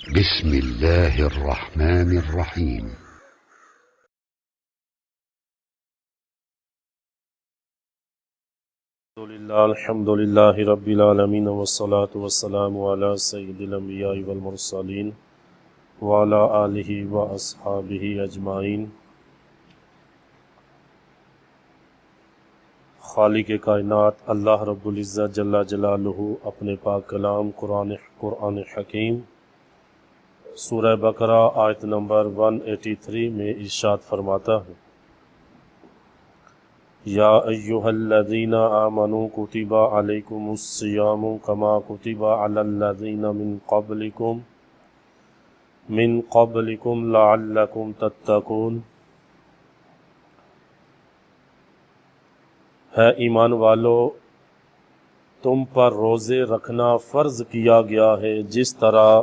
بسم اللہ الرحمن الرحیم۔ الحمد للہ رب العالمین والصلاة والسلام علی سید الانبیاء والمرسلین وعلی آلہ واصحابہ اجمعین۔ خالق کائنات اللہ رب العزت جل جلالہ اپنے پاک کلام قرآن حکیم سورہ بقرہ آیت نمبر 183 میں ارشاد فرماتا ہے، یا ایہا الذین آمنوا کتب علیکم الصیام کما کتب علی الذین من قبلکم لعلکم تتقون۔ ہے ایمان والو، تم پر روزے رکھنا فرض کیا گیا ہے جس طرح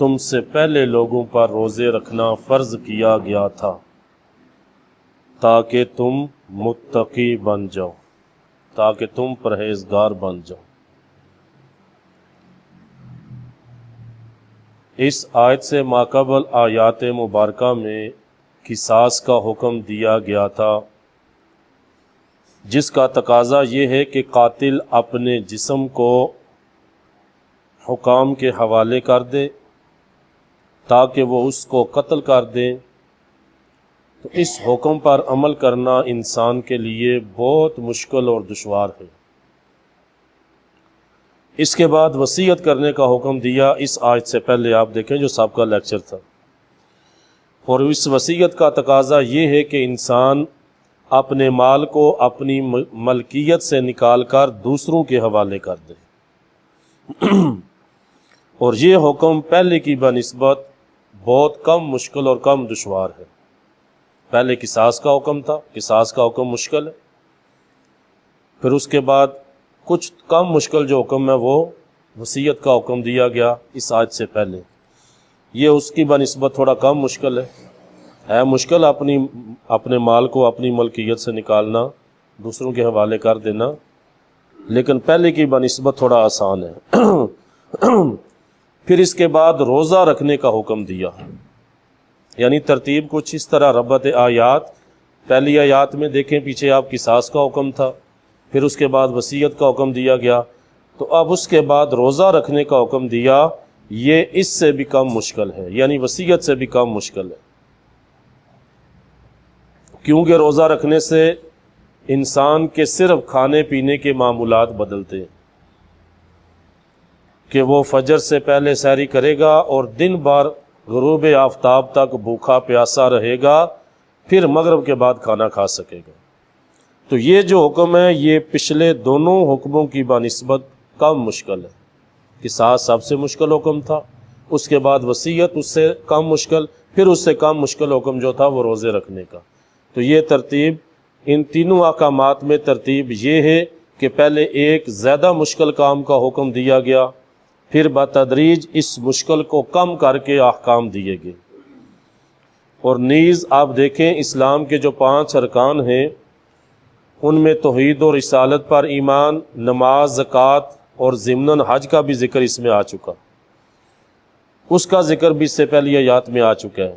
تم سے پہلے لوگوں پر روزے رکھنا فرض کیا گیا تھا، تاکہ تم متقی بن جاؤ، تاکہ تم پرہیزگار بن جاؤ۔ اس آیت سے ماقبل آیات مبارکہ میں قصاص کا حکم دیا گیا تھا، جس کا تقاضا یہ ہے کہ قاتل اپنے جسم کو حکام کے حوالے کر دے تاکہ وہ اس کو قتل کر دیں۔ تو اس حکم پر عمل کرنا انسان کے لیے بہت مشکل اور دشوار ہے۔ اس کے بعد وصیت کرنے کا حکم دیا۔ اس آیت سے پہلے آپ دیکھیں جو سابقہ لیکچر تھا، اور اس وصیت کا تقاضا یہ ہے کہ انسان اپنے مال کو اپنی ملکیت سے نکال کر دوسروں کے حوالے کر دے، اور یہ حکم پہلے کی بنسبت بہت کم مشکل اور کم دشوار ہے۔ پہلے قصاص کا حکم تھا، قصاص کا حکم مشکل ہے، پھر اس کے بعد کچھ کم مشکل جو حکم ہے وہ وصیت کا حکم دیا گیا اس آیت سے پہلے۔ یہ اس کی بنسبت تھوڑا کم مشکل ہے مشکل اپنے مال کو اپنی ملکیت سے نکالنا، دوسروں کے حوالے کر دینا، لیکن پہلے کی بنسبت تھوڑا آسان ہے۔ پھر اس کے بعد روزہ رکھنے کا حکم دیا، یعنی ترتیب کچھ اس طرح ربط آیات۔ پہلی آیات میں دیکھیں پیچھے آپ قصاص کا حکم تھا، پھر اس کے بعد وصیت کا حکم دیا گیا، تو اب اس کے بعد روزہ رکھنے کا حکم دیا۔ یہ اس سے بھی کم مشکل ہے، یعنی وصیت سے بھی کم مشکل ہے، کیونکہ روزہ رکھنے سے انسان کے صرف کھانے پینے کے معمولات بدلتے ہیں، کہ وہ فجر سے پہلے سحری کرے گا اور دن بھر غروب آفتاب تک بھوکا پیاسا رہے گا، پھر مغرب کے بعد کھانا کھا سکے گا۔ تو یہ جو حکم ہے یہ پچھلے دونوں حکموں کی بنسبت کم مشکل ہے۔ قصاص سب سے مشکل حکم تھا، اس کے بعد وصیت اس سے کم مشکل، پھر اس سے کم مشکل حکم جو تھا وہ روزے رکھنے کا۔ تو یہ ترتیب، ان تینوں احکامات میں ترتیب یہ ہے کہ پہلے ایک زیادہ مشکل کام کا حکم دیا گیا، پھر بتدریج اس مشکل کو کم کر کے احکام دیے گئے۔ اور نیز آپ دیکھیں اسلام کے جو 5 ارکان ہیں ان میں توحید اور رسالت پر ایمان، نماز، زکوٰۃ اور ضمناً حج کا بھی ذکر اس میں آ چکا، اس کا ذکر بھی اس سے پہلی آیات میں آ چکا ہے۔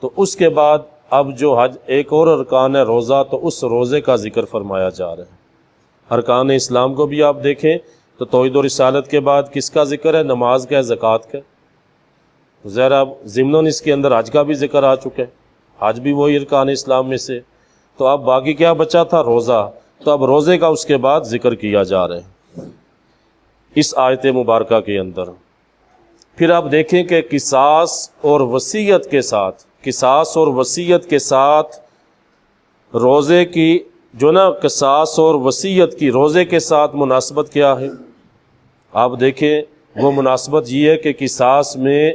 تو اس کے بعد اب جو حج ایک اور ارکان ہے روزہ، تو اس روزے کا ذکر فرمایا جا رہا ہے۔ ارکان اسلام کو بھی آپ دیکھیں تو توحید و رسالت کے بعد کس کا ذکر ہے؟ نماز کا ہے، زکوٰۃ کا ہے۔ ذرا ضمناً اس کے اندر حج کا بھی ذکر آ چکا ہے، حج بھی وہی ارکان اسلام میں سے۔ تو اب باقی کیا بچا تھا؟ روزہ۔ تو اب روزے کا اس کے بعد ذکر کیا جا رہا ہے اس آیت مبارکہ کے اندر۔ پھر آپ دیکھیں کہ قصاص اور وصیت کے ساتھ روزے کی جو نا قصاص اور وصیت کی روزے کے ساتھ مناسبت کیا ہے؟ آپ دیکھیں وہ مناسبت یہ ہے کہ قصاص میں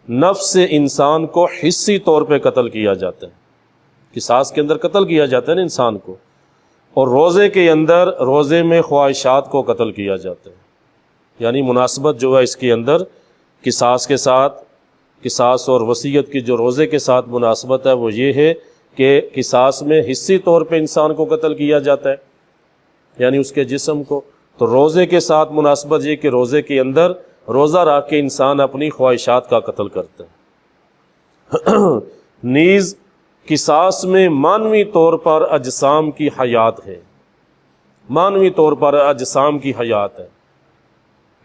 نفس انسان کو حصی طور پہ قتل کیا جاتا ہے، قصاص کے اندر قتل کیا جاتا ہے نا انسان کو، اور روزے کے اندر روزے میں خواہشات کو قتل کیا جاتا ہے۔ یعنی مناسبت جو ہے اس کے اندر قصاص کے ساتھ، قصاص اور وصیت کی جو روزے کے ساتھ مناسبت ہے وہ یہ ہے کہ قصاص میں حصی طور پہ انسان کو قتل کیا جاتا ہے، یعنی اس کے جسم کو، تو روزے کے ساتھ مناسبت یہ کہ روزے کے اندر روزہ رکھ کے انسان اپنی خواہشات کا قتل کرتا ہے۔ نیز قصاص میں مانوی طور پر اجسام کی حیات ہے، مانوی طور پر اجسام کی حیات ہے۔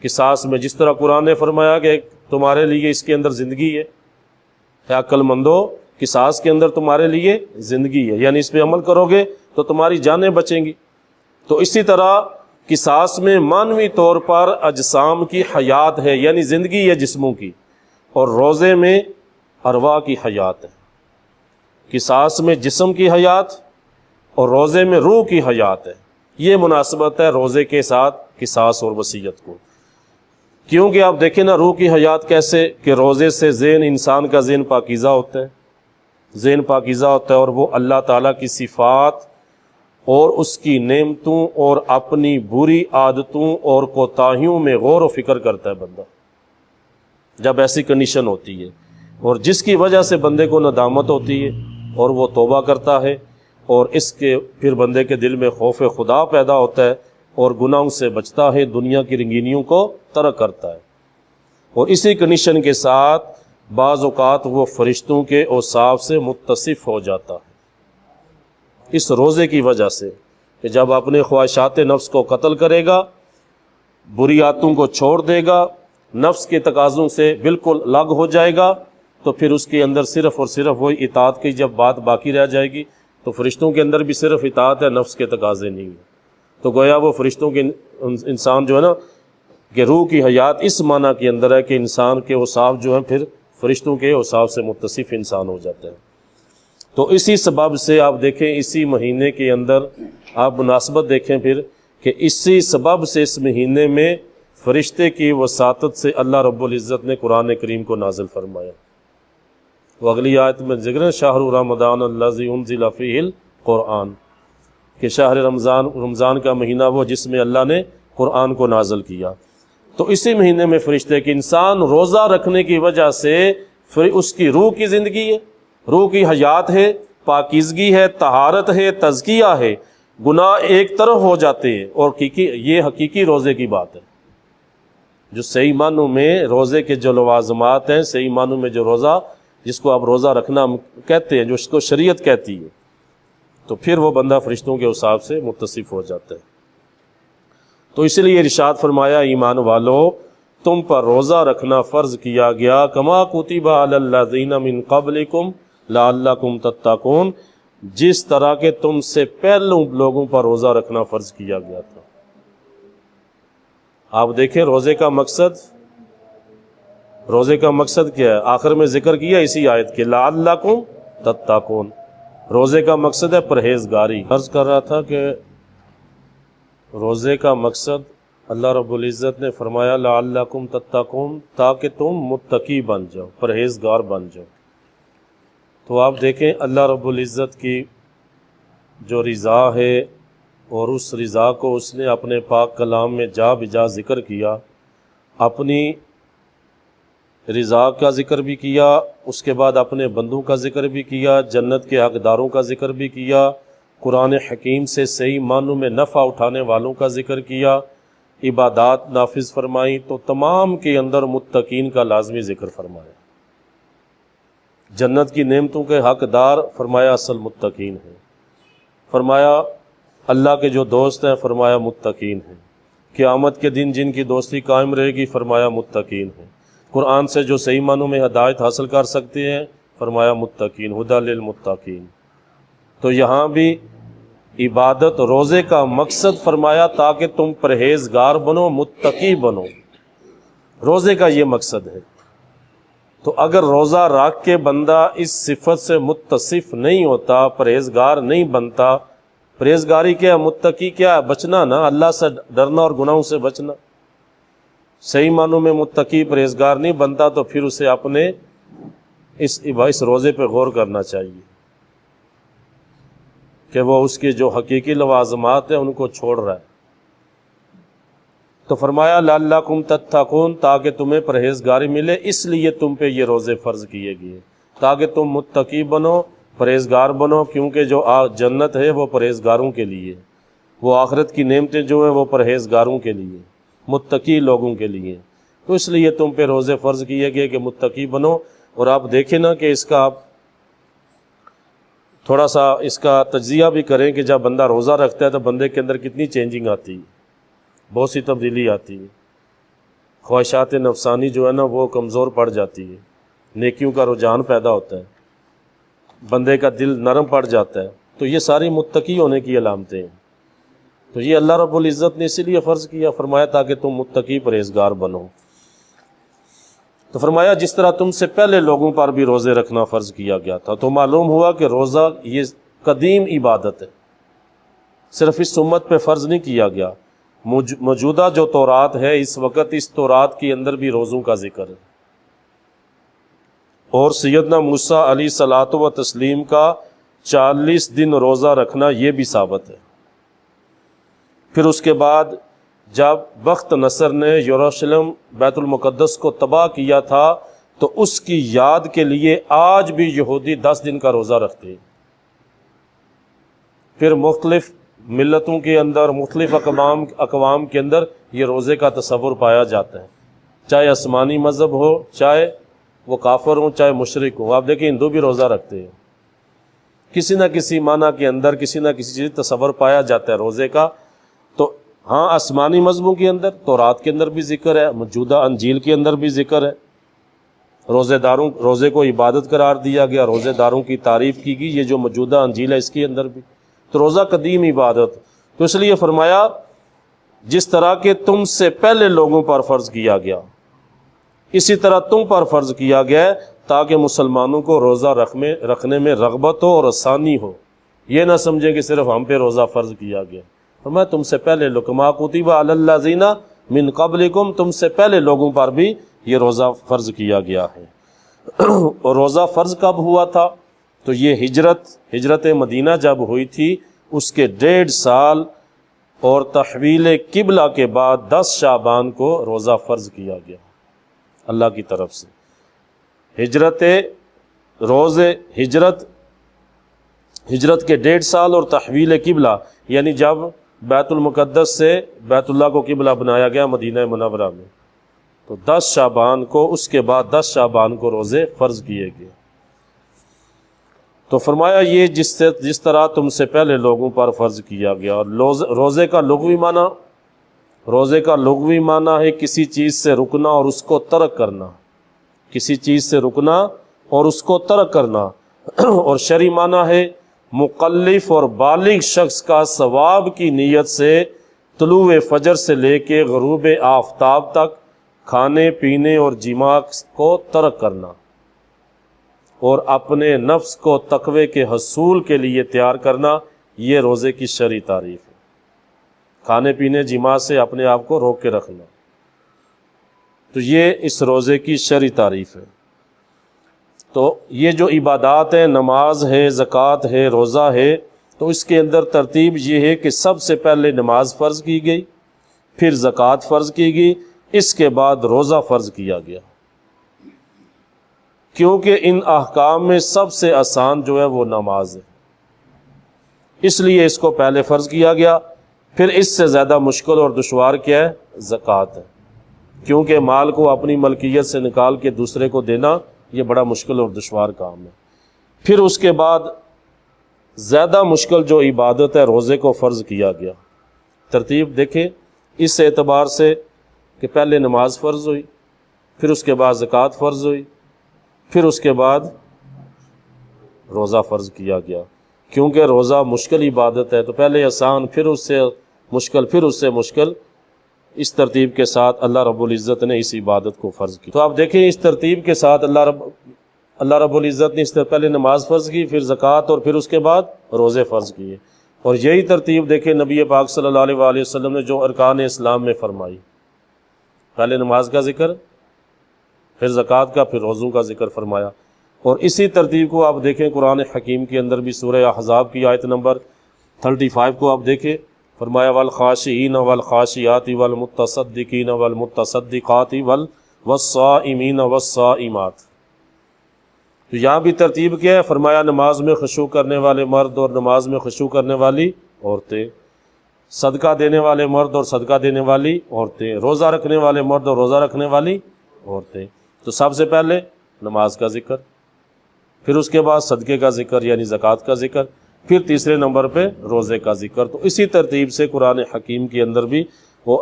قصاص میں جس طرح قرآن نے فرمایا کہ تمہارے لیے اس کے اندر زندگی ہے عقل مندو، قصاص کے اندر تمہارے لیے زندگی ہے، یعنی اس پہ عمل کرو گے تو تمہاری جانیں بچیں گی۔ تو اسی طرح قصاص میں مانوی طور پر اجسام کی حیات ہے، یعنی زندگی ہے جسموں کی، اور روزے میں ارواح کی حیات ہے۔ قصاص میں جسم کی حیات اور روزے میں روح کی حیات ہے۔ یہ مناسبت ہے روزے کے ساتھ قصاص اور وصیت کو، کیونکہ آپ دیکھیں نا روح کی حیات کیسے، کہ روزے سے ذہن، انسان کا ذہن پاکیزہ ہوتا ہے، ذہن پاکیزہ ہوتا ہے، اور وہ اللہ تعالیٰ کی صفات اور اس کی نعمتوں اور اپنی بری عادتوں اور کوتاہیوں میں غور و فکر کرتا ہے بندہ، جب ایسی کنڈیشن ہوتی ہے، اور جس کی وجہ سے بندے کو ندامت ہوتی ہے اور وہ توبہ کرتا ہے، اور اس کے پھر بندے کے دل میں خوف خدا پیدا ہوتا ہے اور گناہوں سے بچتا ہے، دنیا کی رنگینیوں کو ترک کرتا ہے، اور اسی کنڈیشن کے ساتھ بعض اوقات وہ فرشتوں کے اوصاف سے متصف ہو جاتا ہے، اس روزے کی وجہ سے، کہ جب اپنے خواہشات نفس کو قتل کرے گا، بری عادتوں کو چھوڑ دے گا، نفس کے تقاضوں سے بالکل الگ ہو جائے گا، تو پھر اس کے اندر صرف اور صرف وہی اطاعت کی جب بات باقی رہ جائے گی، تو فرشتوں کے اندر بھی صرف اطاعت ہے، نفس کے تقاضے نہیں ہیں۔ تو گویا وہ فرشتوں کے انسان جو ہے نا کہ روح کی حیات اس معنی کے اندر ہے کہ انسان کے اوصاف جو ہیں پھر فرشتوں کے اوصاف سے متصف انسان ہو جاتا ہے۔ تو اسی سبب سے آپ دیکھیں اسی مہینے کے اندر آپ مناسبت دیکھیں پھر کہ اسی سبب سے اس مہینے میں فرشتے کی وساطت سے اللہ رب العزت نے قرآن کریم کو نازل فرمایا۔ وہ اگلی آیت میں ذکر ہے شہر رمضان الذی انزل فیہ القرآن، کہ شہر رمضان کا مہینہ وہ جس میں اللہ نے قرآن کو نازل کیا۔ تو اسی مہینے میں فرشتے کہ انسان روزہ رکھنے کی وجہ سے اس کی روح کی زندگی ہے، روح کی حیات ہے، پاکیزگی ہے، طہارت ہے، تزکیہ ہے، گناہ ایک طرف ہو جاتے ہیں، اور یہ حقیقی روزے کی بات ہے، جو صحیح معنوں میں روزے کے جو لوازمات ہیں، صحیح معنوں میں جو روزہ جس کو آپ روزہ رکھنا کہتے ہیں، جو اس کو شریعت کہتی ہے، تو پھر وہ بندہ فرشتوں کے حساب سے متصف ہو جاتا ہے۔ تو اس لیے ارشاد فرمایا ایمان والو تم پر روزہ رکھنا فرض کیا گیا، کما کتب علی الذین من قبلکم لعلکم تتقون، جس طرح کہ تم سے پہلوں لوگوں پر روزہ رکھنا فرض کیا گیا تھا۔ آپ دیکھیں روزے کا مقصد کیا ہے، آخر میں ذکر کیا اسی آیت کے لعلکم تتقون، روزے کا مقصد ہے پرہیزگاری۔ عرض کر رہا تھا کہ روزے کا مقصد اللہ رب العزت نے فرمایا لعلکم تتقون، تاکہ تم متقی بن جاؤ، پرہیزگار بن جاؤ۔ تو آپ دیکھیں اللہ رب العزت کی جو رضا ہے، اور اس رضا کو اس نے اپنے پاک کلام میں جا بجا ذکر کیا، اپنی رضا کا ذکر بھی کیا، اس کے بعد اپنے بندوں کا ذکر بھی کیا، جنت کے حقداروں کا ذکر بھی کیا، قرآن حکیم سے صحیح معنوں میں نفع اٹھانے والوں کا ذکر کیا، عبادات نافذ فرمائیں، تو تمام کے اندر متقین کا لازمی ذکر فرمایا۔ جنت کی نعمتوں کے حقدار فرمایا اصل متقین ہیں، فرمایا اللہ کے جو دوست ہیں فرمایا متقین ہیں، قیامت کے دن جن کی دوستی قائم رہے گی فرمایا متقین ہیں، قرآن سے جو صحیح معنوں میں ہدایت حاصل کر سکتے ہیں فرمایا متقین، ہدی للمتقین۔ تو یہاں بھی عبادت روزے کا مقصد فرمایا تاکہ تم پرہیزگار بنو، متقی بنو، روزے کا یہ مقصد ہے۔ تو اگر روزہ رکھ کے بندہ اس صفت سے متصف نہیں ہوتا، پرہیزگار نہیں بنتا، پرہیزگاری کیا ہے، متقی کیا ہے، بچنا نا، اللہ سے ڈرنا اور گناہوں سے بچنا، صحیح معنوں میں متقی پرہیزگار نہیں بنتا، تو پھر اسے اپنے اس روزے پہ غور کرنا چاہیے کہ وہ اس کے جو حقیقی لوازمات ہیں ان کو چھوڑ رہا ہے۔ تو فرمایا لعلکم تتقون، تاکہ تمہیں پرہیزگاری ملے، اس لیے تم پہ یہ روزے فرض کیے گئے تاکہ تم متقی بنو، پرہیزگار بنو، کیونکہ جو جنت ہے وہ پرہیزگاروں کے لیے، وہ آخرت کی نعمتیں جو ہیں وہ پرہیزگاروں کے لیے، متقی لوگوں کے لیے، تو اس لیے تم پہ روزے فرض کیے گئے کہ متقی بنو۔ اور آپ دیکھیں نا کہ اس کا آپ تھوڑا سا اس کا تجزیہ بھی کریں کہ جب بندہ روزہ رکھتا ہے تو بندے کے اندر کتنی چینجنگ آتی ہے، بہت سی تبدیلی آتی ہے، خواہشات نفسانی جو ہے نا وہ کمزور پڑ جاتی ہے، نیکیوں کا رجحان پیدا ہوتا ہے، بندے کا دل نرم پڑ جاتا ہے۔ تو یہ ساری متقی ہونے کی علامتیں ہیں۔ تو یہ اللہ رب العزت نے اسی لیے فرض کیا، فرمایا تاکہ تم متقی پرہیزگار بنو۔ تو فرمایا جس طرح تم سے پہلے لوگوں پر بھی روزے رکھنا فرض کیا گیا تھا۔ تو معلوم ہوا کہ روزہ یہ قدیم عبادت ہے، صرف اس امت پہ فرض نہیں کیا گیا، موجودہ جو تورات ہے اس وقت اس تورات کے اندر بھی روزوں کا ذکر ہے، اور سیدنا موسیٰ علیہ الصلوۃ و تسلیم کا 40 دن روزہ رکھنا یہ بھی ثابت ہے۔ پھر اس کے بعد جب بخت نصر نے یروشلم بیت المقدس کو تباہ کیا تھا تو اس کی یاد کے لیے آج بھی یہودی 10 دن کا روزہ رکھتے ہیں۔ پھر مختلف ملتوں کے اندر، مختلف اقوام کے اندر یہ روزے کا تصور پایا جاتا ہے، چاہے آسمانی مذہب ہو، چاہے وہ کافر ہوں، چاہے مشرک ہوں۔ آپ دیکھیں ہندو بھی روزہ رکھتے ہیں، کسی نہ کسی معنی کے اندر کسی نہ کسی چیز تصور پایا جاتا ہے روزے کا۔ تو ہاں آسمانی مذہبوں کے اندر تورات کے اندر بھی ذکر ہے، موجودہ انجیل کے اندر بھی ذکر ہے، روزے کو عبادت قرار دیا گیا، روزے داروں کی تعریف کی گئی، یہ جو موجودہ انجیل ہے اس کے اندر بھی۔ تو روزہ قدیم عبادت، تو اس لیے فرمایا جس طرح کہ تم سے پہلے لوگوں پر فرض کیا گیا اسی طرح تم پر فرض کیا گیا ہے، تاکہ مسلمانوں کو روزہ رکھنے میں رغبت ہو اور آسانی ہو، یہ نہ سمجھے کہ صرف ہم پہ روزہ فرض کیا گیا۔ فرمایا تم سے پہلے لوگ، کما کتب علی الذین من قبلکم، تم سے پہلے لوگوں پر بھی یہ روزہ فرض کیا گیا ہے۔ اور روزہ فرض کب ہوا تھا؟ تو یہ ہجرت مدینہ جب ہوئی تھی اس کے 1.5 سال اور تحویل قبلہ کے بعد 10 شعبان کو روزہ فرض کیا گیا اللہ کی طرف سے۔ ہجرت کے 1.5 سال اور تحویل قبلہ، یعنی جب بیت المقدس سے بیت اللہ کو قبلہ بنایا گیا مدینہ منورہ میں، تو 10 شعبان کو، اس کے بعد 10 شعبان کو روزے فرض کیے گئے۔ تو فرمایا یہ جس طرح تم سے پہلے لوگوں پر فرض کیا گیا۔ اور روزے کا لغوی معنی ہے کسی چیز سے رکنا اور اس کو ترک کرنا، کسی چیز سے رکنا اور اس کو ترک کرنا۔ اور شرعی معنی ہے مکلف اور بالغ شخص کا ثواب کی نیت سے طلوع فجر سے لے کے غروب آفتاب تک کھانے پینے اور جماع کو ترک کرنا، اور اپنے نفس کو تقوی کے حصول کے لیے تیار کرنا، یہ روزے کی شرعی تعریف ہے۔ کھانے پینے جماع سے اپنے آپ کو روک کے رکھنا، تو یہ اس روزے کی شرعی تعریف ہے۔ تو یہ جو عبادات ہیں، نماز ہے، زکوٰۃ ہے، روزہ ہے، تو اس کے اندر ترتیب یہ ہے کہ سب سے پہلے نماز فرض کی گئی، پھر زکوٰۃ فرض کی گئی، اس کے بعد روزہ فرض کیا گیا، کیونکہ ان احکام میں سب سے آسان جو ہے وہ نماز ہے، اس لیے اس کو پہلے فرض کیا گیا۔ پھر اس سے زیادہ مشکل اور دشوار کیا ہے؟ زکوٰۃ ہے، کیونکہ مال کو اپنی ملکیت سے نکال کے دوسرے کو دینا یہ بڑا مشکل اور دشوار کام ہے۔ پھر اس کے بعد زیادہ مشکل جو عبادت ہے روزے کو فرض کیا گیا۔ ترتیب دیکھیں اس اعتبار سے کہ پہلے نماز فرض ہوئی، پھر اس کے بعد زکوٰۃ فرض ہوئی، پھر اس کے بعد روزہ فرض کیا گیا، کیونکہ روزہ مشکل عبادت ہے، تو پہلے آسان، پھر اس سے مشکل، پھر اس سے مشکل، اس ترتیب کے ساتھ اللہ رب العزت نے اس عبادت کو فرض کی۔ تو آپ دیکھیں اس ترتیب کے ساتھ اللہ رب العزت نے اس سے پہلے نماز فرض کی، پھر زکوٰۃ، اور پھر اس کے بعد روزے فرض کیے۔ اور یہی ترتیب دیکھیں نبی پاک صلی اللہ علیہ وآلہ وسلم نے جو ارکان اسلام میں فرمائی، پہلے نماز کا ذکر، پھر زکوٰۃ کا، پھر روزوں کا ذکر فرمایا۔ اور اسی ترتیب کو آپ دیکھیں قرآن حکیم کے اندر بھی سورہ احزاب کی آیت نمبر 35 کو آپ دیکھیں، فرمایا والخاشعین والخاشعات والمتصدقین والمتصدقات والصائمین والصائمات۔ تو یہاں بھی ترتیب کیا ہے؟ فرمایا نماز میں خشوع کرنے والے مرد اور نماز میں خشوع کرنے والی عورتیں، صدقہ دینے والے مرد اور صدقہ دینے والی عورتیں، روزہ رکھنے والے مرد اور روزہ رکھنے والی عورتیں۔ تو سب سے پہلے نماز کا ذکر، پھر اس کے بعد صدقے کا ذکر یعنی زکوٰۃ کا ذکر، پھر تیسرے نمبر پہ روزے کا ذکر۔ تو اسی ترتیب سے قرآن حکیم کے اندر بھی، وہ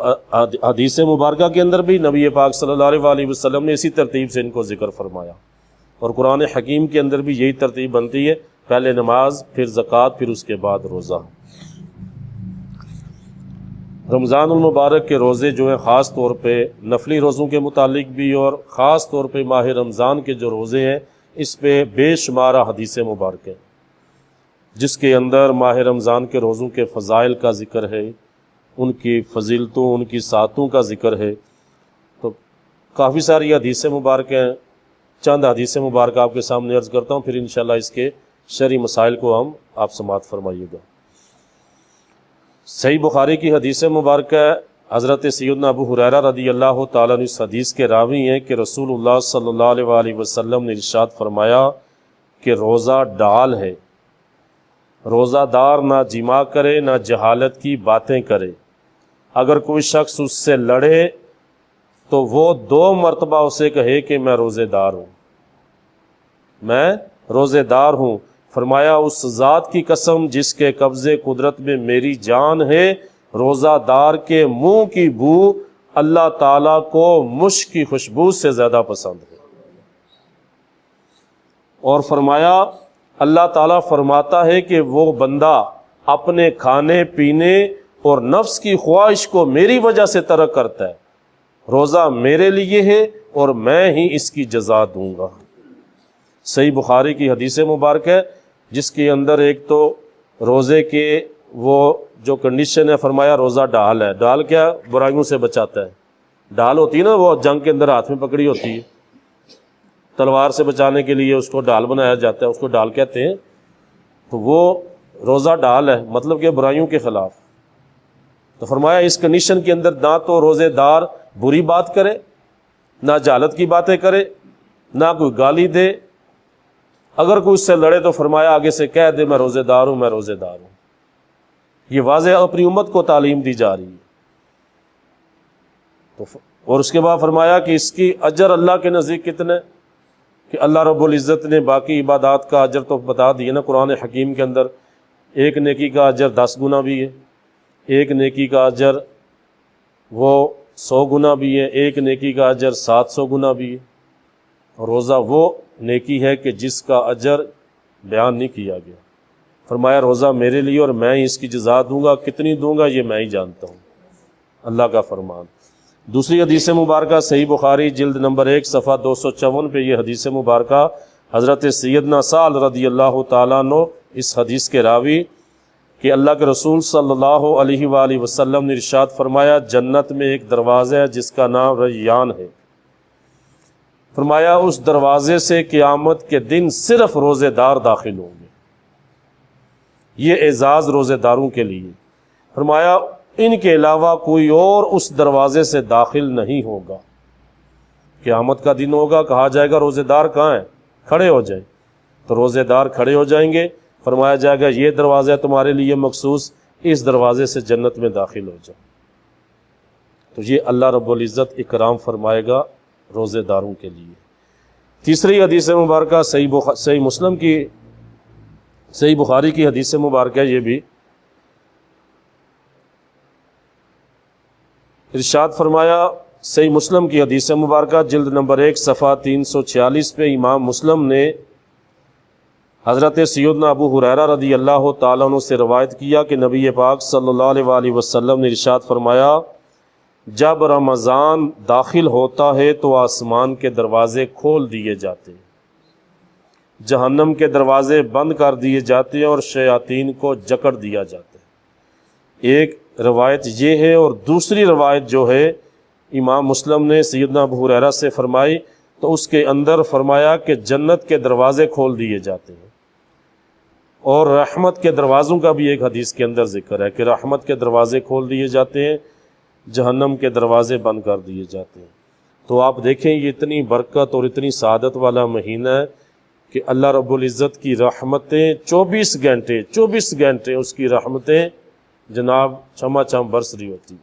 حدیث مبارکہ کے اندر بھی نبی پاک صلی اللہ علیہ وسلم نے اسی ترتیب سے ان کو ذکر فرمایا، اور قرآن حکیم کے اندر بھی یہی ترتیب بنتی ہے، پہلے نماز، پھر زکوٰۃ، پھر اس کے بعد روزہ۔ رمضان المبارک کے روزے جو ہیں خاص طور پہ نفلی روزوں کے متعلق بھی، اور خاص طور پہ ماہ رمضان کے جو روزے ہیں اس پہ بے شمار حدیث مبارک ہیں، جس کے اندر ماہ رمضان کے روزوں کے فضائل کا ذکر ہے، ان کی فضیلتوں، ان کی ساعتوں کا ذکر ہے۔ تو کافی ساری حدیث مبارک ہیں، چند حدیث مبارک آپ کے سامنے عرض کرتا ہوں، پھر انشاءاللہ اس کے شرعی مسائل کو ہم آپ سماعت فرمائیے گا۔ صحیح بخاری کی حدیث مبارکہ، حضرت سیدنا ابو ہریرہ رضی اللہ تعالیٰ عنہ اس حدیث کے راوی ہیں کہ رسول اللہ صلی اللہ علیہ وسلم نے ارشاد فرمایا کہ روزہ ڈال ہے، روزہ دار نہ جماع کرے، نہ جہالت کی باتیں کرے، اگر کوئی شخص اس سے لڑے تو وہ 2 مرتبہ اسے کہے کہ میں روزے دار ہوں، میں روزے دار ہوں۔ فرمایا اس ذات کی قسم جس کے قبضے قدرت میں میری جان ہے، روزہ دار کے منہ کی بو اللہ تعالیٰ کو مشک کی خوشبو سے زیادہ پسند ہے۔ اور فرمایا اللہ تعالیٰ فرماتا ہے کہ وہ بندہ اپنے کھانے پینے اور نفس کی خواہش کو میری وجہ سے ترک کرتا ہے، روزہ میرے لیے ہے اور میں ہی اس کی جزا دوں گا۔ صحیح بخاری کی حدیث مبارک ہے، جس کے اندر ایک تو روزے کے وہ جو کنڈیشن ہے، فرمایا روزہ ڈال ہے۔ ڈال کیا؟ برائیوں سے بچاتا ہے۔ ڈال ہوتی ہے نا، وہ جنگ کے اندر ہاتھ میں پکڑی ہوتی ہے، تلوار سے بچانے کے لیے اس کو ڈال بنایا جاتا ہے، اس کو ڈال کہتے ہیں۔ تو وہ روزہ ڈال ہے، مطلب کہ برائیوں کے خلاف۔ تو فرمایا اس کنڈیشن کے اندر نہ تو روزے دار بری بات کرے، نہ جہالت کی باتیں کرے، نہ کوئی گالی دے، اگر کوئی اس سے لڑے تو فرمایا آگے سے کہہ دے میں روزے دار ہوں، میں روزے دار ہوں۔ یہ واضح اپنی امت کو تعلیم دی جا رہی ہے۔ اور اس کے بعد فرمایا کہ اس کی اجر اللہ کے نزدیک کتنے، کہ اللہ رب العزت نے باقی عبادات کا اجر تو بتا دیا نا قرآن حکیم کے اندر، ایک نیکی کا اجر 10 گنا بھی ہے، ایک نیکی کا اجر وہ 100 گنا بھی ہے، ایک نیکی کا اجر 700 گنا بھی ہے۔ اور روزہ وہ نیکی ہے کہ جس کا اجر بیان نہیں کیا گیا۔ فرمایا روزہ میرے لیے اور میں ہی اس کی جزا دوں گا، کتنی دوں گا یہ میں ہی جانتا ہوں، اللہ کا فرمان۔ دوسری حدیث مبارکہ صحیح بخاری جلد نمبر 1 صفحہ 254 پہ یہ حدیث مبارکہ، حضرت سیدنا سعد رضی اللہ تعالیٰ عنہ اس حدیث کے راوی، کہ اللہ کے رسول صلی اللہ علیہ وآلہ وسلم نے ارشاد فرمایا جنت میں ایک دروازہ ہے جس کا نام ریان ہے، فرمایا اس دروازے سے قیامت کے دن صرف روزے دار داخل ہوں گے۔ یہ اعزاز روزے داروں کے لیے، فرمایا ان کے علاوہ کوئی اور اس دروازے سے داخل نہیں ہوگا۔ قیامت کا دن ہوگا، کہا جائے گا روزے دار کہاں ہیں، کھڑے ہو جائیں، تو روزے دار کھڑے ہو جائیں گے، فرمایا جائے گا یہ دروازہ تمہارے لیے مخصوص، اس دروازے سے جنت میں داخل ہو جاؤ۔ تو یہ اللہ رب العزت اکرام فرمائے گا روزے داروں کے لیے۔ تیسری حدیث مبارکہ صحیح مسلم کی، صحیح بخاری کی حدیث مبارکہ، یہ بھی ارشاد فرمایا، صحیح مسلم کی حدیث مبارکہ جلد نمبر 1 صفحہ 346 پہ امام مسلم نے حضرت سیدنا ابو ہریرہ رضی اللہ تعالیٰ عنہ سے روایت کیا کہ نبی پاک صلی اللہ علیہ وآلہ وسلم نے ارشاد فرمایا جب رمضان داخل ہوتا ہے تو آسمان کے دروازے کھول دیے جاتے ہیں، جہنم کے دروازے بند کر دیے جاتے ہیں اور شیاطین کو جکڑ دیا جاتا ہے۔ ایک روایت یہ ہے، اور دوسری روایت جو ہے امام مسلم نے سیدنا ابو ہریرہ سے فرمائی، تو اس کے اندر فرمایا کہ جنت کے دروازے کھول دیے جاتے ہیں، اور رحمت کے دروازوں کا بھی ایک حدیث کے اندر ذکر ہے کہ رحمت کے دروازے کھول دیے جاتے ہیں، جہنم کے دروازے بند کر دیے جاتے ہیں۔ تو آپ دیکھیں یہ اتنی برکت اور اتنی سعادت والا مہینہ ہے کہ اللہ رب العزت کی رحمتیں 24 گھنٹے اس کی رحمتیں جناب چما چم برس رہی ہوتی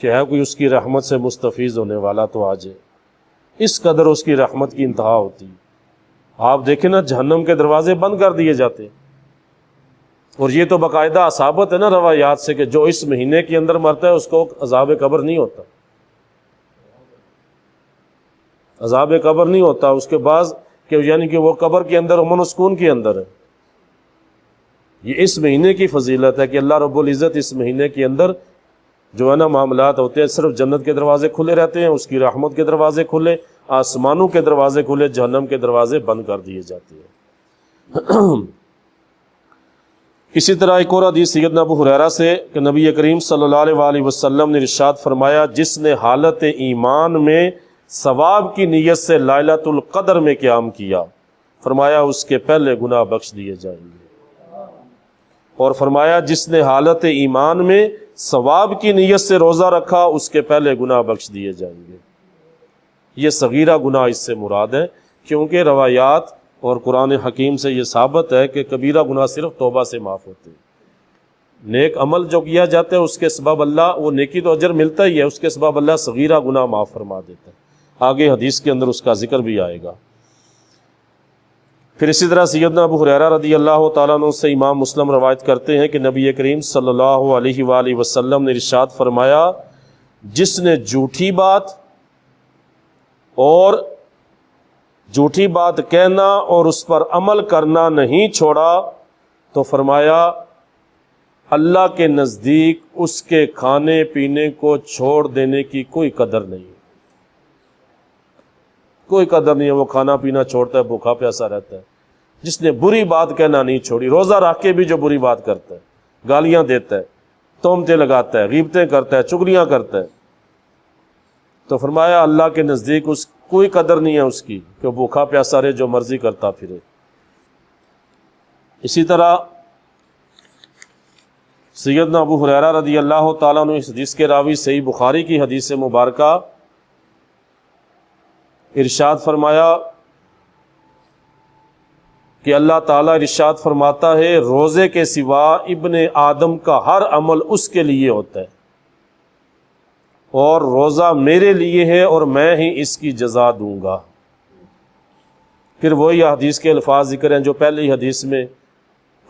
کہ ہے کوئی اس کی رحمت سے مستفیض ہونے والا تو آ جائے، اس قدر اس کی رحمت کی انتہا ہوتی۔ آپ دیکھیں نا جہنم کے دروازے بند کر دیے جاتے، اور یہ تو باقاعدہ ثابت ہے نا روایات سے کہ جو اس مہینے کے اندر مرتا ہے اس کو عذاب قبر نہیں ہوتا، عذاب قبر نہیں ہوتا اس کے بعد، کہ یعنی کہ وہ قبر کے اندر امن و سکون کے اندر ہے۔ یہ اس مہینے کی فضیلت ہے کہ اللہ رب العزت اس مہینے کے اندر جو ہے نا معاملات ہوتے ہیں، صرف جنت کے دروازے کھلے رہتے ہیں، اس کی رحمت کے دروازے کھلے، آسمانوں کے دروازے کھلے، جہنم کے دروازے بند کر دیے جاتے ہیں۔ اسی طرح ایک اور حدیث سیدنا ابو ہریرہ سے کہ نبی کریم صلی اللہ علیہ وآلہ وسلم نے ارشاد فرمایا، جس نے حالت ایمان میں ثواب کی نیت سے لائلۃ القدر میں قیام کیا، فرمایا اس کے پہلے گناہ بخش دیے جائیں گے، اور فرمایا جس نے حالت ایمان میں ثواب کی نیت سے روزہ رکھا اس کے پہلے گناہ بخش دیے جائیں گے۔ یہ صغیرہ گناہ اس سے مراد ہے، کیونکہ روایات اور قرآن حکیم سے یہ ثابت ہے کہ کبیرہ گناہ صرف توبہ سے معاف ہوتے ہیں۔ نیک عمل جو کیا جاتا ہے اس کے سبب اللہ، وہ نیکی تو اجر ملتا ہی ہے، اس کے سبب اللہ صغیرہ گناہ معاف فرما دیتا ہے، آگے حدیث کے اندر اس کا ذکر بھی آئے گا۔ پھر اسی طرح سیدنا ابو ہریرہ رضی اللہ تعالیٰ عنہ سے امام مسلم روایت کرتے ہیں کہ نبی کریم صلی اللہ علیہ وآلہ وسلم نے ارشاد فرمایا، جس نے جھوٹی بات کہنا اور اس پر عمل کرنا نہیں چھوڑا تو فرمایا اللہ کے نزدیک اس کے کھانے پینے کو چھوڑ دینے کی کوئی قدر نہیں، کوئی قدر نہیں ہے، وہ کھانا پینا چھوڑتا ہے، بھوکا پیاسا رہتا ہے۔ جس نے بری بات کہنا نہیں چھوڑی، روزہ رکھ کے بھی جو بری بات کرتا ہے، گالیاں دیتا ہے، تہمتیں لگاتا ہے، غیبتیں کرتا ہے، چغلیاں کرتا ہے، تو فرمایا اللہ کے نزدیک اس کوئی قدر نہیں ہے اس کی کہ وہ بھوکا پیاسا رہے، جو مرضی کرتا پھرے۔ اسی طرح سیدنا ابو ہریرہ رضی اللہ تعالیٰ عنہ اس حدیث کے راوی صحیح بخاری کی حدیث مبارکہ ارشاد فرمایا کہ اللہ تعالیٰ ارشاد فرماتا ہے، روزے کے سوا ابن آدم کا ہر عمل اس کے لیے ہوتا ہے، اور روزہ میرے لیے ہے اور میں ہی اس کی جزا دوں گا۔ پھر وہی حدیث کے الفاظ ذکر ہیں جو پہلی حدیث میں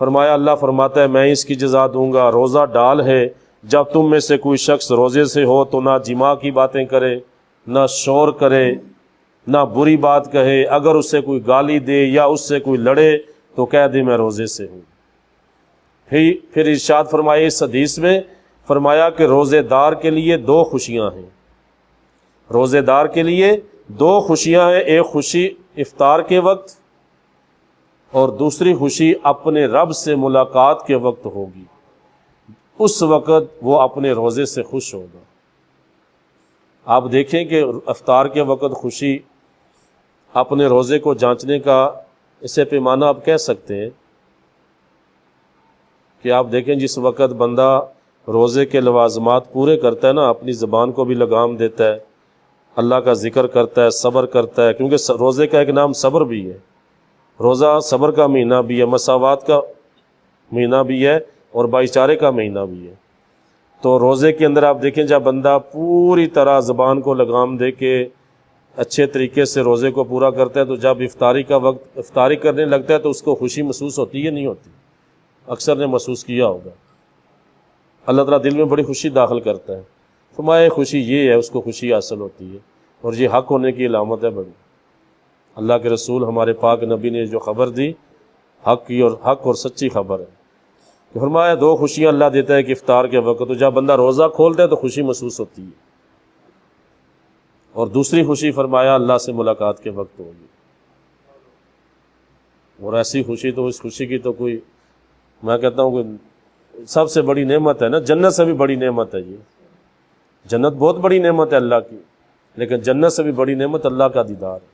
فرمایا، اللہ فرماتا ہے میں اس کی جزا دوں گا۔ روزہ ڈال ہے، جب تم میں سے کوئی شخص روزے سے ہو تو نہ جماع کی باتیں کرے، نہ شور کرے، نہ بری بات کہے، اگر اسے کوئی گالی دے یا اس سے کوئی لڑے تو کہہ دے میں روزے سے ہوں۔ پھر ارشاد فرمائے اس حدیث میں فرمایا کہ روزے دار کے لیے دو خوشیاں ہیں، روزے دار کے لیے دو خوشیاں ہیں، ایک خوشی افطار کے وقت اور دوسری خوشی اپنے رب سے ملاقات کے وقت ہوگی، اس وقت وہ اپنے روزے سے خوش ہوگا۔ آپ دیکھیں کہ افطار کے وقت خوشی اپنے روزے کو جانچنے کا اسے پیمانہ آپ کہہ سکتے ہیں کہ آپ دیکھیں جس وقت بندہ روزے کے لوازمات پورے کرتا ہے نا، اپنی زبان کو بھی لگام دیتا ہے، اللہ کا ذکر کرتا ہے، صبر کرتا ہے، کیونکہ روزے کا ایک نام صبر بھی ہے، روزہ صبر کا مہینہ بھی ہے، مساوات کا مہینہ بھی ہے اور بھائی چارے کا مہینہ بھی ہے۔ تو روزے کے اندر آپ دیکھیں جب بندہ پوری طرح زبان کو لگام دے کے اچھے طریقے سے روزے کو پورا کرتا ہے، تو جب افطاری کا وقت افطاری کرنے لگتا ہے تو اس کو خوشی محسوس ہوتی ہے نہیں ہوتی؟ اکثر نے محسوس کیا ہوگا، اللہ تعالیٰ دل میں بڑی خوشی داخل کرتا ہے۔ فرمایا خوشی یہ ہے، اس کو خوشی حاصل ہوتی ہے، اور یہ حق ہونے کی علامت ہے بڑی۔ اللہ کے رسول ہمارے پاک نبی نے جو خبر دی حق کی، اور حق اور سچی خبر ہے، کہ فرمایا دو خوشیاں اللہ دیتا ہے کہ افطار کے وقت تو جب بندہ روزہ کھولتا ہے تو خوشی محسوس ہوتی ہے، اور دوسری خوشی فرمایا اللہ سے ملاقات کے وقت ہوگی، اور ایسی خوشی تو اس خوشی کی تو کوئی، میں کہتا ہوں کہ سب سے بڑی نعمت ہے نا، جنت سے بھی بڑی نعمت ہے یہ، جنت بہت بڑی نعمت ہے اللہ کی، لیکن جنت سے بھی بڑی نعمت اللہ کا دیدار ہے،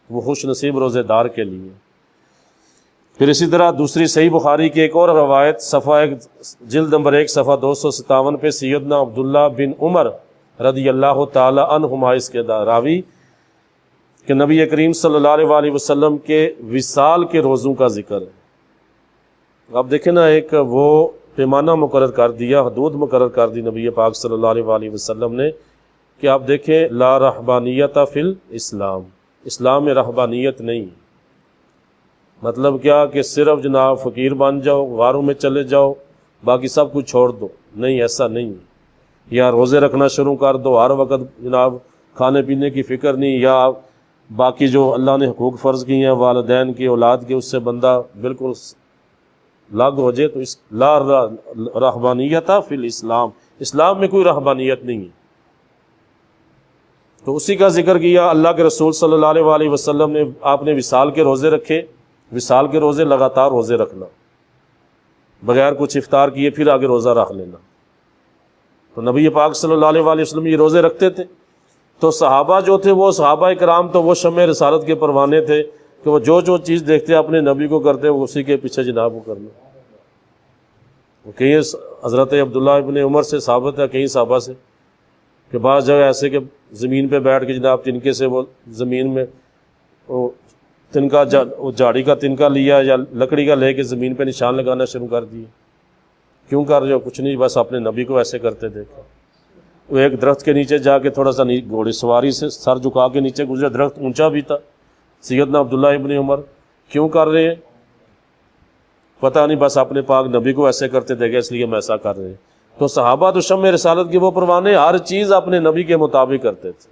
وہ خوش نصیب روزے دار کے لیے۔ پھر اسی طرح دوسری صحیح بخاری کی ایک اور روایت صفحہ جلد نمبر 1 صفحہ 257 پہ سیدنا عبداللہ بن عمر رضی اللہ تعالی عنہما اس کے راوی کہ نبی کریم صلی اللہ علیہ وآلہ وسلم کے وصال کے روزوں کا ذکر ہے۔ آپ دیکھیں نا، ایک وہ پیمانہ مقرر کر دیا، حدود مقرر کر دی نبی پاک صلی اللہ علیہ وآلہ وسلم نے کہ آپ دیکھیں لا رہبانیت فی الاسلام، اسلام میں رہبانیت نہیں۔ مطلب کیا کہ صرف جناب فقیر بن جاؤ، غاروں میں چلے جاؤ، باقی سب کچھ چھوڑ دو، نہیں ایسا نہیں۔ یا روزے رکھنا شروع کر دو، ہر وقت جناب کھانے پینے کی فکر نہیں، یا باقی جو اللہ نے حقوق فرض کی ہیں والدین کی، اولاد کے، اس سے بندہ بالکل لاگ ہو جائے، تو اس لا رہبانیت فی الاسلام، اسلام میں کوئی رہبانیت نہیں ہے۔ تو اسی کا ذکر کیا اللہ کے رسول صلی اللہ علیہ وآلہ وسلم نے، آپ نے وصال کے روزے رکھے، وصال کے روزے لگاتار روزے رکھنا، بغیر کچھ افطار کیے پھر آگے روزہ رکھ لینا۔ تو نبی پاک صلی اللہ علیہ وآلہ وسلم یہ روزے رکھتے تھے۔ تو صحابہ جو تھے وہ صحابہ کرام تو وہ شمع رسالت کے پروانے تھے کہ وہ جو چیز دیکھتے اپنے نبی کو کرتے، وہ اسی کے پیچھے جناب وہ کرنا۔ کہیں حضرت عبداللہ ابن عمر سے ثابت ہے، کہیں صحابہ سے، کہ بعض جگہ ایسے کہ زمین پہ بیٹھ کے جناب تنکے سے وہ زمین میں وہ تنکا جھاڑی کا تنکا لیا یا لکڑی کا لے کے زمین پہ نشان لگانا شروع کر دیے۔ کیوں کر رہے ہو؟ کچھ نہیں، بس اپنے نبی کو ایسے کرتے دیکھا۔ وہ ایک درخت کے نیچے جا کے تھوڑا سا گھوڑی سواری سے سر جھکا کے نیچے گزرے، درخت اونچا بھی تھا۔ سیدنا عبداللہ ابن عمر کیوں کر رہے ہیں؟ پتہ نہیں، بس اپنے پاک نبی کو ایسے کرتے دیکھے اس لیے ہم ایسا کر رہے ہیں۔ تو صحابہ تو شمع رسالت کے وہ پروانے، ہر چیز اپنے نبی کے مطابق کرتے تھے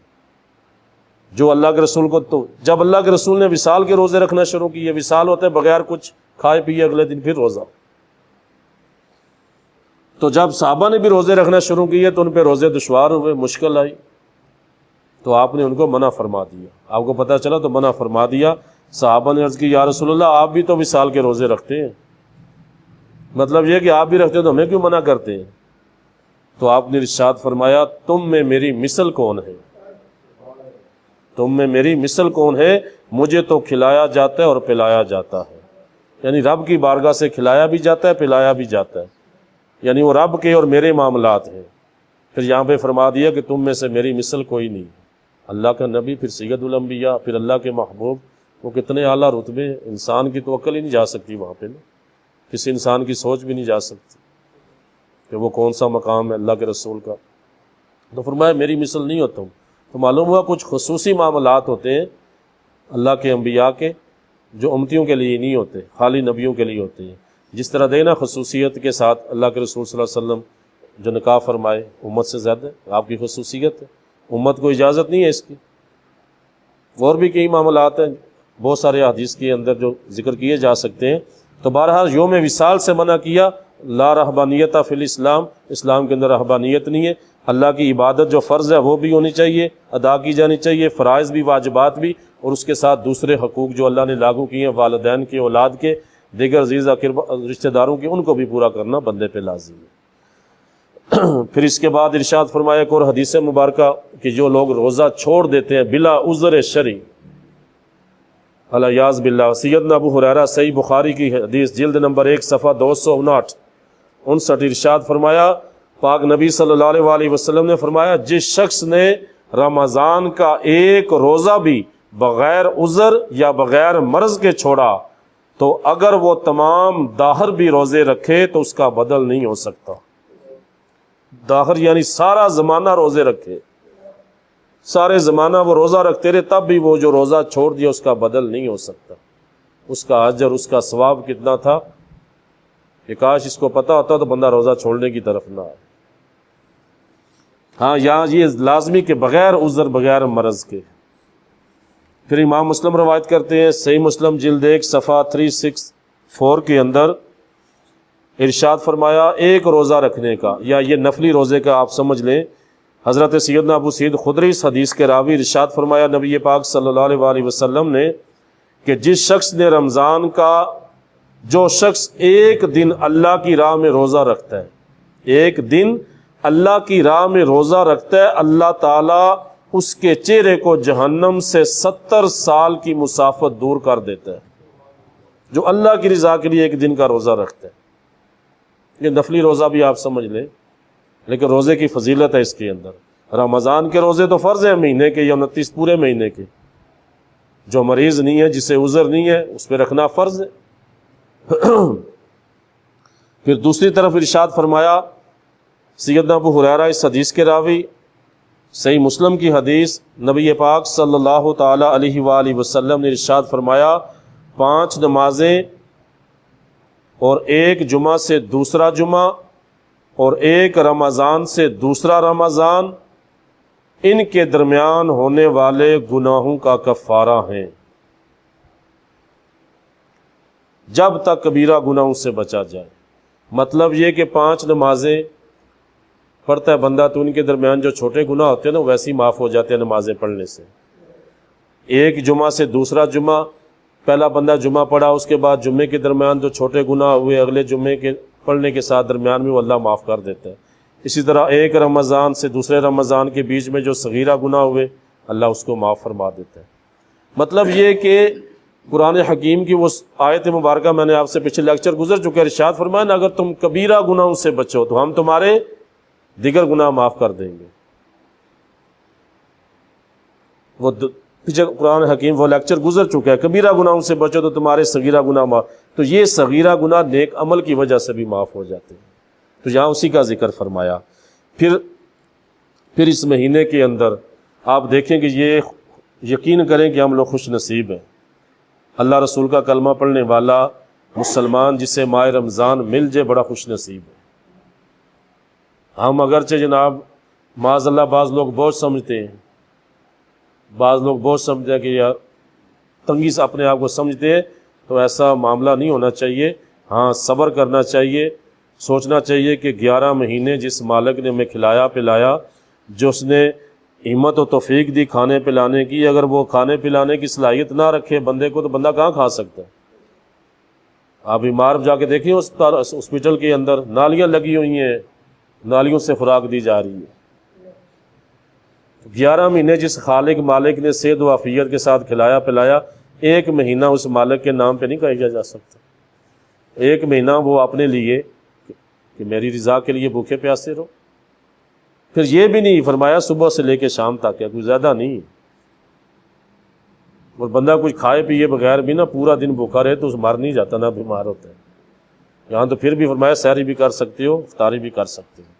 جو اللہ کے رسول کو۔ تو جب اللہ کے رسول نے وصال کے روزے رکھنا شروع کیے، وصال ہوتے بغیر کچھ کھائے پیے، اگلے دن پھر روزہ۔ تو جب صحابہ نے بھی روزے رکھنا شروع کیے تو ان پہ روزے دشوار ہوئے، مشکل آئی، تو آپ نے ان کو منع فرما دیا۔ آپ کو پتہ چلا تو منع فرما دیا۔ صحابہ نے عرض کی یا رسول اللہ آپ بھی تو وصال کے روزے رکھتے ہیں، مطلب یہ کہ آپ بھی رکھتے ہیں تو ہمیں کیوں منع کرتے ہیں؟ تو آپ نے ارشاد فرمایا تم میں میری مثل کون ہے؟ تم میں میری مثل کون ہے؟ مجھے تو کھلایا جاتا ہے اور پلایا جاتا ہے، یعنی رب کی بارگاہ سے کھلایا بھی جاتا ہے، پلایا بھی جاتا ہے، یعنی وہ رب کے اور میرے معاملات ہیں۔ پھر یہاں پہ فرما دیا کہ تم میں سے میری مثل کوئی نہیں۔ اللہ کا نبی، پھر سید الانبیاء، پھر اللہ کے محبوب، وہ کتنے اعلیٰ رتبے ہیں، انسان کی تو عقل ہی نہیں جا سکتی وہاں پہ، کسی انسان کی سوچ بھی نہیں جا سکتی کہ وہ کون سا مقام ہے اللہ کے رسول کا۔ تو فرمایا میری مثل نہیں ہو تم۔ تو معلوم ہوا کچھ خصوصی معاملات ہوتے ہیں اللہ کے انبیاء کے جو امتیوں کے لیے نہیں ہوتے، خالی نبیوں کے لیے ہوتے ہیں۔ جس طرح دینا خصوصیت کے ساتھ اللہ کے رسول صلی اللہ علیہ وسلم جو نکاح فرمائے امت سے زیادہ آپ کی خصوصیت ہے، امت کو اجازت نہیں ہے اس کی۔ اور بھی کئی معاملات ہیں، بہت سارے حدیث کے اندر جو ذکر کیے جا سکتے ہیں۔ تو بہرحال یوم وصال سے منع کیا، لا رہبانیت فی الاسلام، اسلام کے اندر رہبانیت نہیں ہے۔ اللہ کی عبادت جو فرض ہے وہ بھی ہونی چاہیے، ادا کی جانی چاہیے، فرائض بھی، واجبات بھی، اور اس کے ساتھ دوسرے حقوق جو اللہ نے لاگو کیے ہیں، والدین کے، اولاد کے، دیگر عزیز رشتہ داروں کے، ان کو بھی پورا کرنا بندے پہ لازم ہے۔ پھر اس کے بعد ارشاد فرمایا ایک اور حدیث مبارکہ کہ جو لوگ روزہ چھوڑ دیتے ہیں بلا عذر شرعی، الیاذ باللہ، سیدنا ابو ہریرہ صحیح بخاری کی حدیث جلد نمبر 1 صفحہ 259 ارشاد فرمایا، پاک نبی صلی اللہ علیہ وآلہ وسلم نے فرمایا جس شخص نے رمضان کا ایک روزہ بھی بغیر عذر یا بغیر مرض کے چھوڑا تو اگر وہ تمام داہر بھی روزے رکھے تو اس کا بدل نہیں ہو سکتا۔ داہر یعنی سارا زمانہ روزے رکھے، سارے زمانہ وہ روزہ رکھتے رہے، تب بھی وہ جو روزہ چھوڑ دیا اس کا بدل نہیں ہو سکتا۔ اس کا اجر، اس کا ثواب کتنا تھا کہ کاش اس کو پتہ ہوتا تو بندہ روزہ چھوڑنے کی طرف نہ آئے۔ ہاں یہاں یہ لازمی کہ بغیر عذر، بغیر مرض کے۔ پھر امام مسلم روایت کرتے ہیں صحیح مسلم جلد 1 صفحہ 364 کے اندر ارشاد فرمایا ایک روزہ رکھنے کا، یا یہ نفلی روزے کا آپ سمجھ لیں، حضرت سیدنا ابو سعید خدری اس حدیث کے راوی ارشاد فرمایا نبی پاک صلی اللہ علیہ وآلہ وسلم نے کہ جس شخص نے رمضان کا، جو شخص ایک دن اللہ کی راہ میں روزہ رکھتا ہے، ایک دن اللہ کی راہ میں روزہ رکھتا ہے، اللہ تعالیٰ اس کے چہرے کو جہنم سے 70 سال کی مسافت دور کر دیتا ہے، جو اللہ کی رضا کے لیے ایک دن کا روزہ رکھتا ہے۔ یہ نفلی روزہ بھی آپ سمجھ لیں، لیکن روزے کی فضیلت ہے اس کے اندر۔ رمضان کے روزے تو فرض ہیں مہینے کے یا 29 پورے مہینے کے، جو مریض نہیں ہے، جسے عذر نہیں ہے، اس پہ رکھنا فرض ہے۔ پھر دوسری طرف ارشاد فرمایا، سیدنا ابو ہریرہ اس حدیث کے راوی، صحیح مسلم کی حدیث، نبی پاک صلی اللہ تعالی علیہ وآلہ وسلم نے ارشاد فرمایا 5 نمازیں اور 1 جمعہ سے دوسرا جمعہ اور 1 رمضان سے دوسرا رمضان ان کے درمیان ہونے والے گناہوں کا کفارہ ہیں، جب تک کبیرہ گناہوں سے بچا جائے۔ مطلب یہ کہ 5 نمازیں پڑھتا ہے بندہ تو ان کے درمیان جو چھوٹے گناہ ہوتے ہیں نا ویسے ہی معاف ہو جاتے ہیں نمازیں پڑھنے سے۔ 1 جمعہ سے دوسرا جمعہ، پہلا بندہ جمعہ پڑھا، اس کے بعد جمعے کے درمیان جو چھوٹے گناہ ہوئے اگلے جمعے کے پڑھنے کے ساتھ درمیان میں وہ اللہ معاف کر دیتا ہے۔ اسی طرح 1 رمضان سے دوسرے رمضان کے بیچ میں جو صغیرہ گناہ ہوئے اللہ اس کو معاف فرما دیتا ہے۔ مطلب یہ کہ قرآن حکیم کی وہ آیت مبارکہ میں نے آپ سے پچھلے لیکچر گزر چکے، ارشاد فرمایا نا اگر تم کبیرہ گناہوں سے بچو تو ہم تمہارے دیگر گناہ معاف کر دیں گے۔ وہ پیچھے قرآن حکیم وہ لیکچر گزر چکا ہے، کبیرہ گناہوں سے بچو تو تمہارے صغیرہ گناہ معاف، تو یہ صغیرہ گناہ نیک عمل کی وجہ سے بھی معاف ہو جاتے ہیں، تو یہاں اسی کا ذکر فرمایا۔ پھر اس مہینے کے اندر آپ دیکھیں کہ یہ یقین کریں کہ ہم لوگ خوش نصیب ہیں، اللہ رسول کا کلمہ پڑھنے والا مسلمان جسے ماہ رمضان مل جائے بڑا خوش نصیب ہے۔ ہم اگرچہ جناب معاذ اللہ بعض لوگ بوجھ سمجھتے ہیں، بعض لوگ بوجھ سمجھتے ہیں کہ یار تنگی سے اپنے آپ کو سمجھتے ہیں، تو ایسا معاملہ نہیں ہونا چاہیے۔ ہاں صبر کرنا چاہیے، سوچنا چاہیے کہ 11 مہینے جس مالک نے ہمیں کھلایا پلایا، جو اس نے ہمت و توفیق دی کھانے پلانے کی، اگر وہ کھانے پلانے کی صلاحیت نہ رکھے بندے کو تو بندہ کہاں کھا سکتا ہے؟ آپ بیمار جا کے دیکھیں ہاسپٹل کے اندر نالیاں لگی ہوئی ہیں، نالیوں سے خوراک دی جا رہی ہے۔ 11 مہینے جس خالق مالک نے صحت و عافیت کے ساتھ کھلایا پلایا، 1 مہینہ اس مالک کے نام پہ نہیں کہا جا سکتا۔ 1 مہینہ وہ اپنے لیے کہ میری رضا کے لیے بھوکے پیاسے رہو۔ پھر یہ بھی نہیں فرمایا صبح سے لے کے شام تک ہے، کوئی زیادہ نہیں، اور بندہ کچھ کھائے پیے بغیر بھی نہ پورا دن بھوکا رہے تو مر نہیں جاتا نہ بیمار ہوتا ہے۔ یہاں تو پھر بھی فرمایا سحری بھی کر سکتے ہو، افطاری بھی کر سکتے ہو۔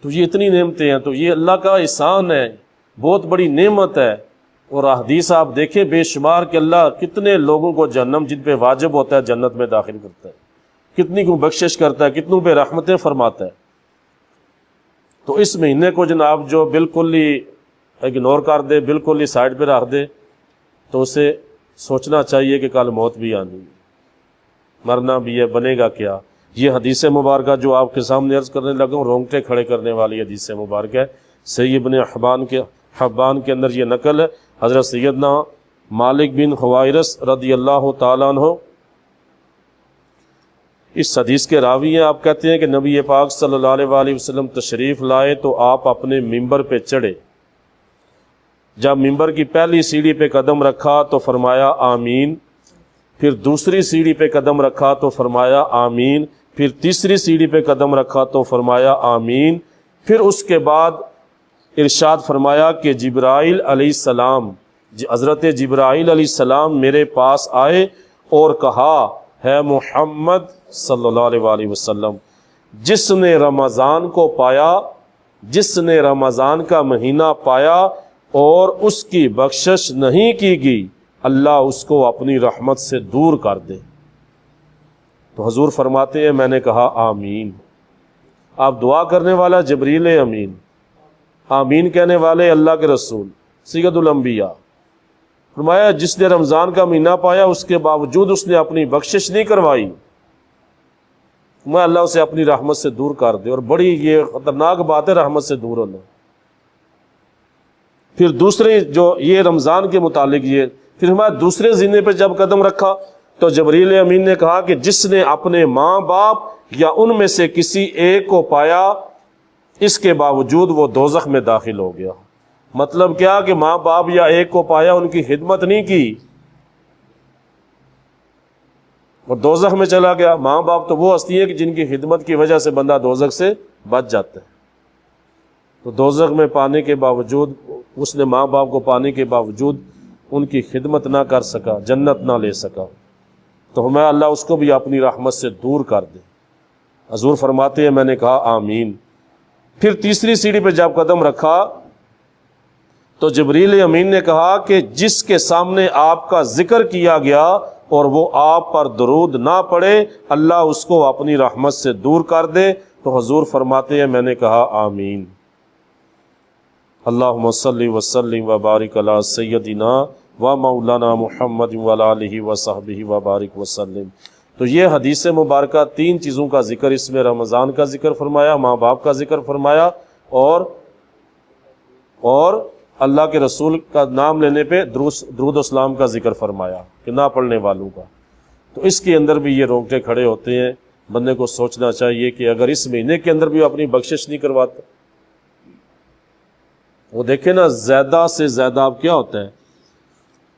تو یہ اتنی نعمتیں ہیں، تو یہ اللہ کا احسان ہے، بہت بڑی نعمت ہے۔ اور احادیث آپ دیکھیں بے شمار کہ اللہ کتنے لوگوں کو جہنم جن پہ واجب ہوتا ہے جنت میں داخل کرتا ہے، کتنی کو بخشش کرتا ہے، کتنوں پہ رحمتیں فرماتا ہے۔ تو اس مہینے کو جناب جو بالکل ہی اگنور کر دے، بالکل ہی سائڈ پہ رکھ دے، تو اسے سوچنا چاہیے کہ کل موت بھی آنی ہے، مرنا بھی ہے، بنے گا کیا۔ یہ حدیث مبارکہ جو آپ کے سامنے عرض کرنے لگا ہوں، رونگٹے کھڑے کرنے والی حدیث مبارکہ ہے، صحیح ابن حبان کے اندر یہ نقل ہے۔ حضرت سیدنا مالک بن حوائرث رضی اللہ تعالیٰ عنہ اس حدیث کے راوی ہیں۔ آپ کہتے ہیں کہ نبی پاک صلی اللہ علیہ وآلہ وسلم تشریف لائے تو آپ اپنے ممبر پہ چڑھے، جب ممبر کی پہلی سیڑھی پہ قدم رکھا تو فرمایا آمین، پھر دوسری سیڑھی پہ قدم رکھا تو فرمایا آمین، پھر تیسری سیڑھی پہ قدم رکھا تو فرمایا آمین، پھر اس کے بعد ارشاد فرمایا کہ جبرائیل علیہ السلام، حضرت جبرائیل علیہ السلام میرے پاس آئے اور کہا ہے محمد صلی اللہ علیہ وآلہ وسلم، جس نے رمضان کو پایا، جس نے رمضان کا مہینہ پایا اور اس کی بخشش نہیں کی گئی، اللہ اس کو اپنی رحمت سے دور کر دے۔ تو حضور فرماتے ہیں میں نے کہا آمین۔ آپ دعا کرنے والا جبریل امین، آمین کہنے والے اللہ کے رسول سید الانبیاء۔ فرمایا جس نے رمضان کا مہینہ پایا اس کے باوجود اس نے اپنی بخشش نہیں کروائی، میں اللہ اسے اپنی رحمت سے دور کر دے۔ اور بڑی یہ خطرناک بات ہے رحمت سے دور ہونا۔ پھر دوسرے جو یہ رمضان کے متعلق یہ پھر ہمارے دوسرے زینے پہ جب قدم رکھا تو جبریل امین نے کہا کہ جس نے اپنے ماں باپ یا ان میں سے کسی ایک کو پایا اس کے باوجود وہ دوزخ میں داخل ہو گیا۔ مطلب کیا کہ ماں باپ یا ایک کو پایا، ان کی خدمت نہیں کی اور دوزخ میں چلا گیا۔ ماں باپ تو وہ ہستی ہے کہ جن کی خدمت کی وجہ سے بندہ دوزخ سے بچ جاتا ہے۔ تو دوزخ میں پانے کے باوجود اس نے ماں باپ کو پانے کے باوجود ان کی خدمت نہ کر سکا، جنت نہ لے سکا، تو ہمیں اللہ اس کو بھی اپنی رحمت سے دور کر دے۔ حضور فرماتے ہیں میں نے کہا آمین۔ پھر تیسری سیڑھی پہ جب قدم رکھا تو جبریل امین نے کہا کہ جس کے سامنے آپ کا ذکر کیا گیا اور وہ آپ پر درود نہ پڑے اللہ اس کو اپنی رحمت سے دور کر دے۔ تو حضور فرماتے ہیں میں نے کہا آمین۔ اللہم صلی وسلم وبارک علی سیدنا و مولانا محمد وعلی آلہ وصحبہ وبارک وسلم۔ تو یہ حدیث مبارکہ تین چیزوں کا ذکر، اس میں رمضان کا ذکر فرمایا، ماں باپ کا ذکر فرمایا، اور اللہ کے رسول کا نام لینے پہ درود و سلام کا ذکر فرمایا کہ نہ پڑھنے والوں کا۔ تو اس کے اندر بھی یہ رونگٹے کھڑے ہوتے ہیں، بندے کو سوچنا چاہیے کہ اگر اس مہینے کے اندر بھی اپنی بخشش نہیں کرواتا، وہ دیکھیں نا زیادہ سے زیادہ اب کیا ہوتا ہے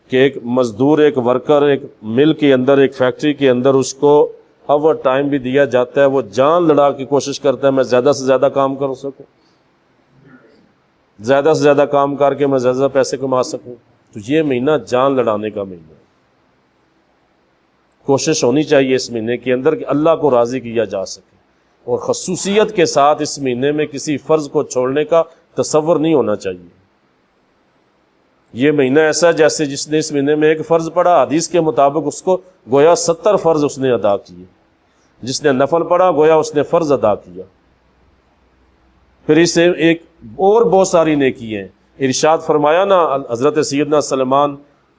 کہ ایک مزدور، ایک ورکر، ایک مل کے اندر، ایک فیکٹری کے اندر اس کو اوور ٹائم بھی دیا جاتا ہے، وہ جان لڑا کی کوشش کرتا ہے میں زیادہ سے زیادہ کام کر سکوں، زیادہ سے زیادہ کام کر کے میں زیادہ پیسے کما سکوں۔ تو یہ مہینہ جان لڑانے کا مہینہ ہے۔ کوشش ہونی چاہیے اس مہینے کے اندر کہ اللہ کو راضی کیا جا سکے، اور خصوصیت کے ساتھ اس مہینے میں کسی فرض کو چھوڑنے کا تصور نہیں ہونا چاہیے۔ یہ مہینہ ایسا جیسے جس نے اس مہینے میں ایک فرض پڑھا، حدیث کے مطابق اس کو گویا 70 فرض اس نے ادا کیے، جس نے نفل پڑھا گویا اس نے فرض ادا کیا۔ پھر اسے ایک اور بہت ساری نیکی ہیں۔ ارشاد فرمایا نا حضرت سیدنا سلمان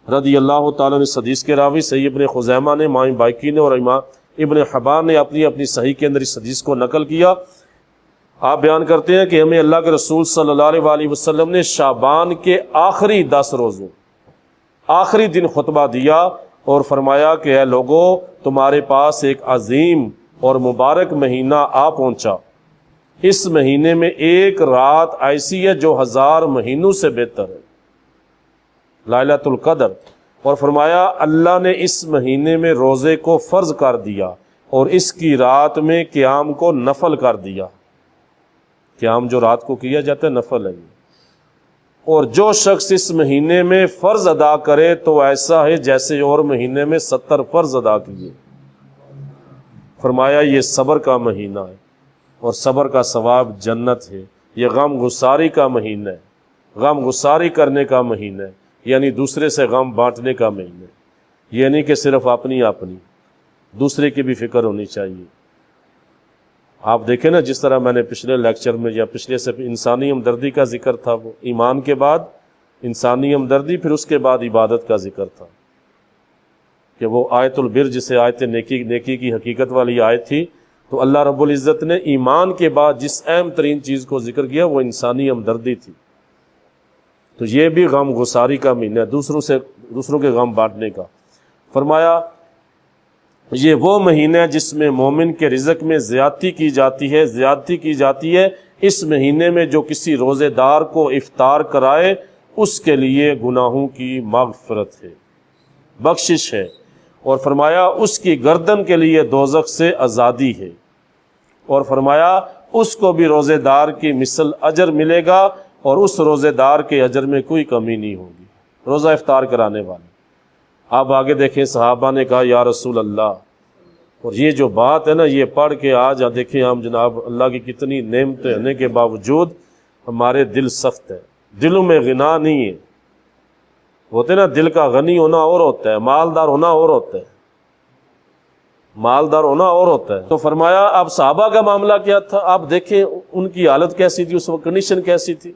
رضی اللہ تعالیٰ نے، اس حدیث کے راوی صحیح ابن خزیمہ نے، امام بائقی نے اور امام ابن حبان نے اپنی صحیح کے اندر اس حدیث کو نقل کیا۔ آپ بیان کرتے ہیں کہ ہمیں اللہ کے رسول صلی اللہ علیہ وآلہ وسلم نے شعبان کے آخری 10 روزوں آخری دن خطبہ دیا اور فرمایا کہ اے لوگو، تمہارے پاس ایک عظیم اور مبارک مہینہ آ پہنچا۔ اس مہینے میں ایک رات ایسی ہے جو 1000 مہینوں سے بہتر ہے، لائلۃ القدر۔ اور فرمایا اللہ نے اس مہینے میں روزے کو فرض کر دیا اور اس کی رات میں قیام کو نفل کر دیا۔ قیام جو رات کو کیا جاتا ہے نفل ہے یہ۔ اور جو شخص اس مہینے میں فرض ادا کرے تو ایسا ہے جیسے اور مہینے میں 70 فرض ادا کیے۔ فرمایا یہ صبر کا مہینہ ہے اور صبر کا ثواب جنت ہے۔ یہ غم گساری کا مہینہ ہے، غم گساری کرنے کا مہینہ ہے، یعنی دوسرے سے غم بانٹنے کا مہینہ ہے۔ یہ نہیں کہ صرف اپنی دوسرے کی بھی فکر ہونی چاہیے۔ آپ دیکھیں نا جس طرح میں نے پچھلے لیکچر میں یا پچھلے سے انسانی ہمدردی کا ذکر تھا، وہ ایمان کے بعد انسانی ہمدردی، پھر اس کے بعد عبادت کا ذکر تھا کہ وہ آیت البر جسے آیت نیکی کی حقیقت والی آیت تھی، تو اللہ رب العزت نے ایمان کے بعد جس اہم ترین چیز کو ذکر کیا وہ انسانی ہمدردی تھی۔ تو یہ بھی غم گساری کا مہینہ ہے، دوسروں کے غم بانٹنے کا۔ فرمایا یہ وہ مہینہ ہے جس میں مومن کے رزق میں زیادتی کی جاتی ہے۔ اس مہینے میں جو کسی روزے دار کو افطار کرائے اس کے لیے گناہوں کی مغفرت ہے، بخشش ہے، اور فرمایا اس کی گردن کے لیے دوزخ سے آزادی ہے، اور فرمایا اس کو بھی روزے دار کی مثل اجر ملے گا اور اس روزے دار کے اجر میں کوئی کمی نہیں ہوگی، روزہ افطار کرانے والے۔ آپ آگے دیکھیں صحابہ نے کہا یا رسول اللہ، اور یہ جو بات ہے نا یہ پڑھ کے آج دیکھیں ہم جناب اللہ کی کتنی نعمتیں ہونے کے باوجود ہمارے دل سخت ہے، دلوں میں غنا نہیں ہے۔ ہوتے نا دل کا غنی ہونا اور ہوتا ہے، مالدار ہونا اور ہوتا ہے، مالدار ہونا اور ہوتا ہے۔ تو فرمایا اب صحابہ کا معاملہ کیا تھا، آپ دیکھیں ان کی حالت کیسی تھی، اس وقت کنڈیشن کیسی تھی۔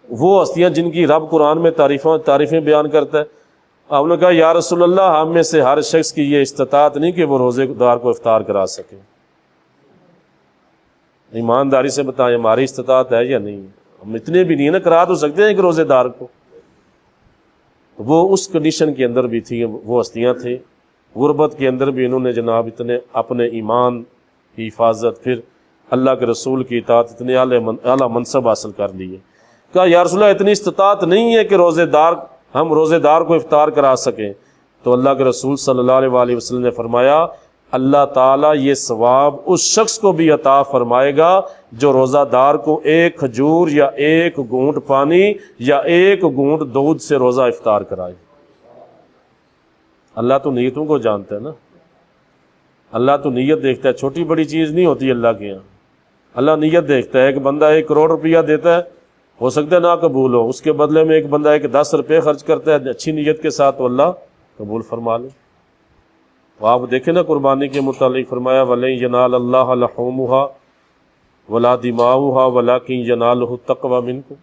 وہ ہستیاں جن کی رب قرآن میں تعریفیں بیان کرتا ہے، آپ نے کہا یا رسول اللہ ہم میں سے ہر شخص کی یہ استطاعت نہیں کہ وہ روزے دار کو افطار کرا سکے، ایمانداری سے بتائیں ہماری استطاعت ہے یا نہیں؟ ہم اتنے بھی نہیں نا کرا تو سکتے ہیں کہ روزے دار کو۔ وہ اس کنڈیشن کے اندر بھی تھی، وہ ہستیاں تھیں، غربت کے اندر بھی انہوں نے جناب اتنے اپنے ایمان کی حفاظت، پھر اللہ کے رسول کی اطاعت، اتنے اعلیٰ منصب حاصل کر لیے۔ کہا یا رسول اللہ اتنی استطاعت نہیں ہے کہ ہم روزے دار کو افطار کرا سکیں۔ تو اللہ کے رسول صلی اللہ علیہ وآلہ وسلم نے فرمایا اللہ تعالیٰ یہ ثواب اس شخص کو بھی عطا فرمائے گا جو روزہ دار کو ایک کھجور یا ایک گھونٹ پانی یا ایک گھونٹ دودھ سے روزہ افطار کرائے۔ اللہ تو نیتوں کو جانتا ہے نا، اللہ تو نیت دیکھتا ہے، چھوٹی بڑی چیز نہیں ہوتی اللہ کے یہاں، اللہ نیت دیکھتا ہے۔ ایک بندہ 1 کروڑ روپیہ دیتا ہے، ہو سکتا ہے نہ قبول ہو، اس کے بدلے میں ایک بندہ 10 روپے خرچ کرتا ہے اچھی نیت کے ساتھ، تو اللہ قبول فرما لے۔ وہ آپ دیکھیں نا قربانی کے متعلق فرمایا وَلَن يَنَالَ اللَّهَ لُحُومُهَا وَلَا دِمَاؤُهَا وَلَٰكِن يَنَالُهُ التَّقْوَىٰ مِنكُمْ۔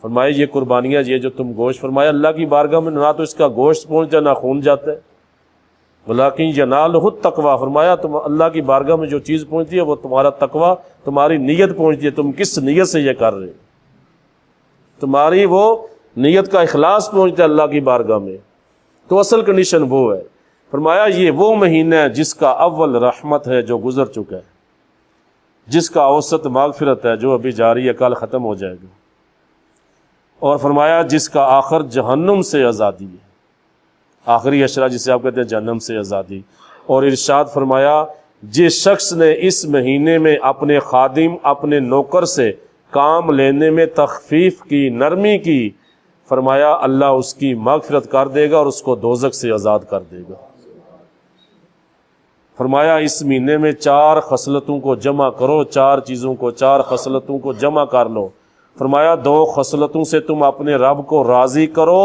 فرمایا یہ قربانیاں، یہ جو تم گوشت، فرمایا اللہ کی بارگاہ میں نہ تو اس کا گوشت پہنچتا نہ خون جاتا ہے، وَلَٰكِن يَنَالُهُ التَّقْوَىٰ، فرمایا تم اللہ کی بارگاہ میں جو چیز پہنچتی ہے وہ تمہارا تقویٰ، تمہاری نیت پہنچتی ہے، تم کس نیت سے یہ کر رہے ہو، تمہاری وہ نیت کا اخلاص پہنچتا ہے اللہ کی بارگاہ میں، تو اصل کنڈیشن وہ ہے۔ فرمایا یہ وہ مہینہ ہے جس کا اول رحمت ہے جو گزر چکا ہے، جس کا اوسط مغفرت ہے جو ابھی جاری ہے، کل ختم ہو جائے گا، اور فرمایا جس کا آخر جہنم سے آزادی ہے، آخری اشرا جسے آپ کہتے ہیں جہنم سے آزادی۔ اور ارشاد فرمایا جس شخص نے اس مہینے میں اپنے خادم، اپنے نوکر سے کام لینے میں تخفیف کی، نرمی کی، فرمایا اللہ اس کی مغفرت کر دے گا اور اس کو دوزخ سے آزاد کر دے گا۔ فرمایا اس مہینے میں 4 خصلتوں کو جمع کرو، 4 چیزوں کو، 4 خصلتوں کو جمع کر لو۔ فرمایا 2 خصلتوں سے تم اپنے رب کو راضی کرو،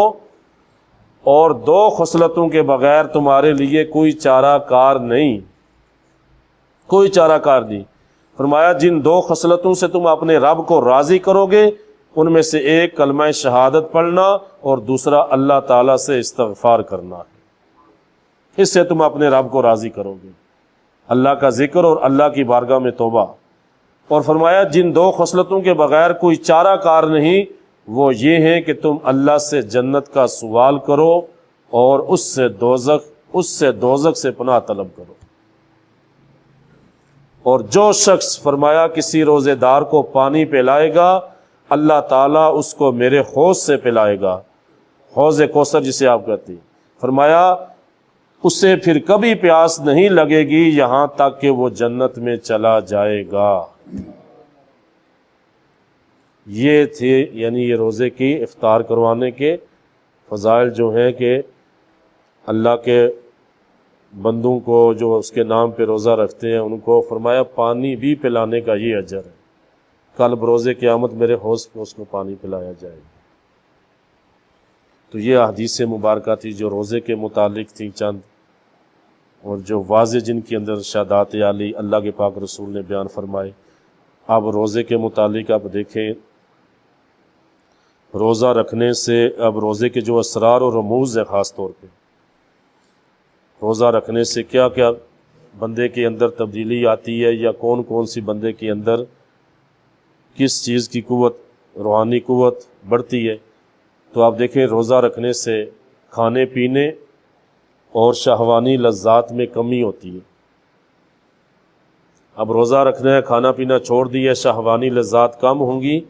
اور 2 خصلتوں کے بغیر تمہارے لیے کوئی چارہ کار نہیں، کوئی چارہ کار نہیں۔ فرمایا جن 2 خصلتوں سے تم اپنے رب کو راضی کرو گے، ان میں سے ایک کلمہ شہادت پڑھنا اور دوسرا اللہ تعالیٰ سے استغفار کرنا ہے، اس سے تم اپنے رب کو راضی کرو گے، اللہ کا ذکر اور اللہ کی بارگاہ میں توبہ۔ اور فرمایا جن 2 خصلتوں کے بغیر کوئی چارہ کار نہیں، وہ یہ ہیں کہ تم اللہ سے جنت کا سوال کرو اور اس سے دوزخ سے پناہ طلب کرو۔ اور جو شخص فرمایا کسی روزے دار کو پانی پلائے گا، اللہ تعالیٰ اس کو میرے حوض سے پلائے گا، حوض کوثر جسے آپ کہتے ہیں۔ فرمایا اسے پھر کبھی پیاس نہیں لگے گی یہاں تک کہ وہ جنت میں چلا جائے گا۔ یہ تھے یعنی یہ روزے کی افطار کروانے کے فضائل جو ہیں کہ اللہ کے بندوں کو جو اس کے نام پہ روزہ رکھتے ہیں ان کو فرمایا پانی بھی پلانے کا یہ اجر ہے، کل بروز قیامت میرے حوض پہ اس کو پانی پلایا جائے گا۔ تو یہ احادیث مبارکہ تھی جو روزے کے متعلق تھی چند، اور جو واضح جن کے اندر ارشادات عالی اللہ کے پاک رسول نے بیان فرمائے۔ اب روزے کے متعلق آپ دیکھیں، روزہ رکھنے سے اب روزے کے جو اسرار و رموز ہیں، خاص طور پہ روزہ رکھنے سے کیا کیا بندے کے اندر تبدیلی آتی ہے، یا کون کون سی بندے کے اندر کس چیز کی قوت، روحانی قوت بڑھتی ہے۔ تو آپ دیکھیں روزہ رکھنے سے کھانے پینے اور شہوانی لذات میں کمی ہوتی ہے۔ اب روزہ رکھنا ہے، کھانا پینا چھوڑ دیا، شہوانی لذات کم ہوں گی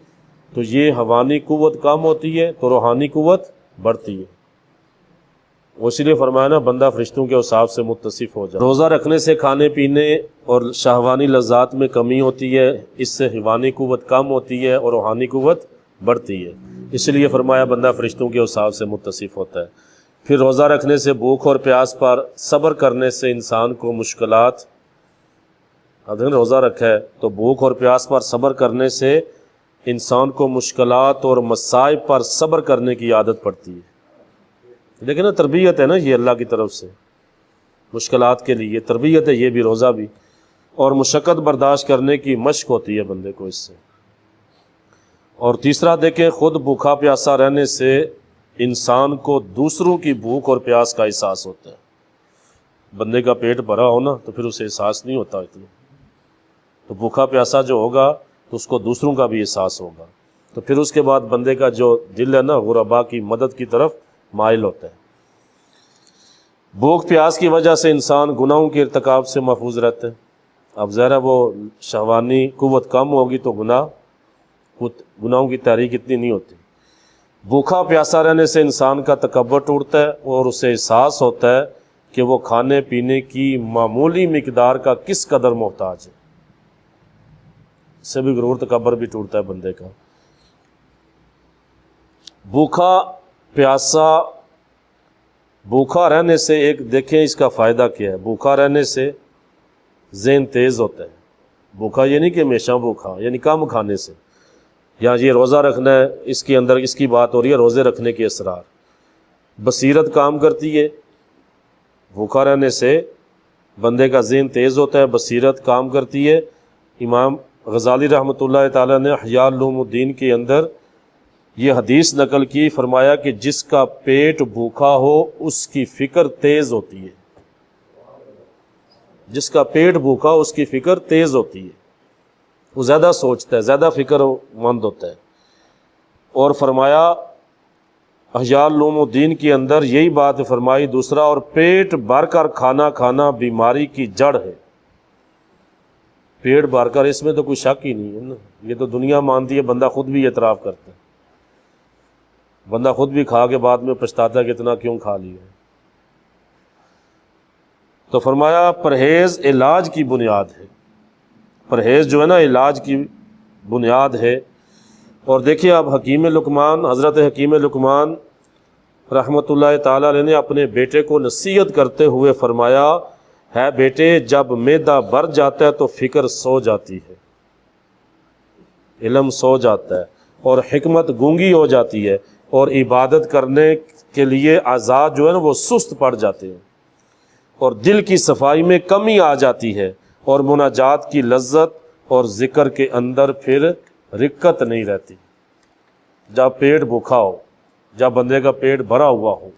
تو یہ حوانی قوت کم ہوتی ہے تو روحانی قوت بڑھتی ہے۔ اسی لیے فرمایا نا بندہ فرشتوں کے حساب سے متصف ہو جائے۔ روزہ رکھنے سے کھانے پینے اور شہوانی لذات میں کمی ہوتی ہے، اس سے حوانی قوت کم ہوتی ہے اور روحانی قوت بڑھتی ہے، اس لیے فرمایا بندہ فرشتوں کے حساب سے متصف ہوتا ہے۔ پھر روزہ رکھنے سے بھوک اور پیاس پر صبر کرنے سے انسان کو مشکلات، اب روزہ رکھا ہے تو بھوک اور پیاس پر صبر کرنے سے انسان کو مشکلات اور مصائب پر صبر کرنے کی عادت پڑتی ہے۔ لیکن نا تربیت ہے نا یہ اللہ کی طرف سے، مشکلات کے لیے تربیت ہے یہ بھی، روزہ بھی، اور مشقت برداشت کرنے کی مشق ہوتی ہے بندے کو اس سے۔ اور تیسرا دیکھیں، خود بھوکا پیاسا رہنے سے انسان کو دوسروں کی بھوک اور پیاس کا احساس ہوتا ہے۔ بندے کا پیٹ بھرا ہو نا تو پھر اسے احساس نہیں ہوتا اتنا، تو بھوکا پیاسا جو ہوگا تو اس کو دوسروں کا بھی احساس ہوگا، تو پھر اس کے بعد بندے کا جو دل ہے نا غربا کی مدد کی طرف مائل ہوتا ہے۔ بھوک پیاس کی وجہ سے انسان گناہوں کے ارتکاب سے محفوظ رہتا ہے۔ اب ظاہر وہ شہوانی قوت کم ہوگی تو گناہوں کی تحریک اتنی نہیں ہوتی۔ بھوکا پیاسا رہنے سے انسان کا تکبر ٹوٹتا ہے اور اسے احساس ہوتا ہے کہ وہ کھانے پینے کی معمولی مقدار کا کس قدر محتاج ہے، اس سے بھی غرور تکبر بھی ٹوٹتا ہے بندے کا۔ بھوکا رہنے سے ایک دیکھیں اس کا فائدہ کیا ہے۔ بھوکا رہنے سے ذہن تیز ہوتا ہے. بھوکا یہ نہیں کہ ہمیشہ بھوکا، یعنی کم کھانے سے، یا یہ روزہ رکھنا ہے، اس کے اندر اس کی بات ہو رہی ہے روزے رکھنے کے اسرار. بصیرت کام کرتی ہے، بھوکا رہنے سے بندے کا ذہن تیز ہوتا ہے، بصیرت کام کرتی ہے. امام غزالی رحمۃ اللہ تعالیٰ نے احیاء علوم الدین کے اندر یہ حدیث نقل کی، فرمایا کہ جس کا پیٹ بھوکا ہو اس کی فکر تیز ہوتی ہے. جس کا پیٹ بھوکا ہو اس کی فکر تیز ہوتی ہے، وہ زیادہ سوچتا ہے، زیادہ فکر مند ہوتا ہے. اور فرمایا احیاء علوم الدین کے اندر یہی بات فرمائی. دوسرا، اور پیٹ بھر کر کھانا کھانا بیماری کی جڑ ہے. پیٹ بھر کر، اس میں تو کوئی شک ہی نہیں ہے نا، یہ تو دنیا مانتی ہے، بندہ خود بھی اعتراف کرتا ہے، بندہ خود بھی کھا کے بعد میں پچھتاتا ہے کہ اتنا کیوں کھا لیا. تو فرمایا پرہیز علاج کی بنیاد ہے. پرہیز جو ہے نا علاج کی بنیاد ہے. اور دیکھیے اب حکیم لقمان، حضرت حکیم لقمان رحمۃ اللہ تعالیٰ علیہ نے اپنے بیٹے کو نصیحت کرتے ہوئے فرمایا، ہے بیٹے جب معدہ بھر جاتا ہے تو فکر سو جاتی ہے، علم سو جاتا ہے، اور حکمت گونگی ہو جاتی ہے، اور عبادت کرنے کے لیے اعضاء جو ہے نا وہ سست پڑ جاتے ہیں، اور دل کی صفائی میں کمی آ جاتی ہے، اور مناجات کی لذت اور ذکر کے اندر پھر رکت نہیں رہتی. جب پیٹ بھوکا ہو، جب بندے کا پیٹ بھرا ہوا ہو.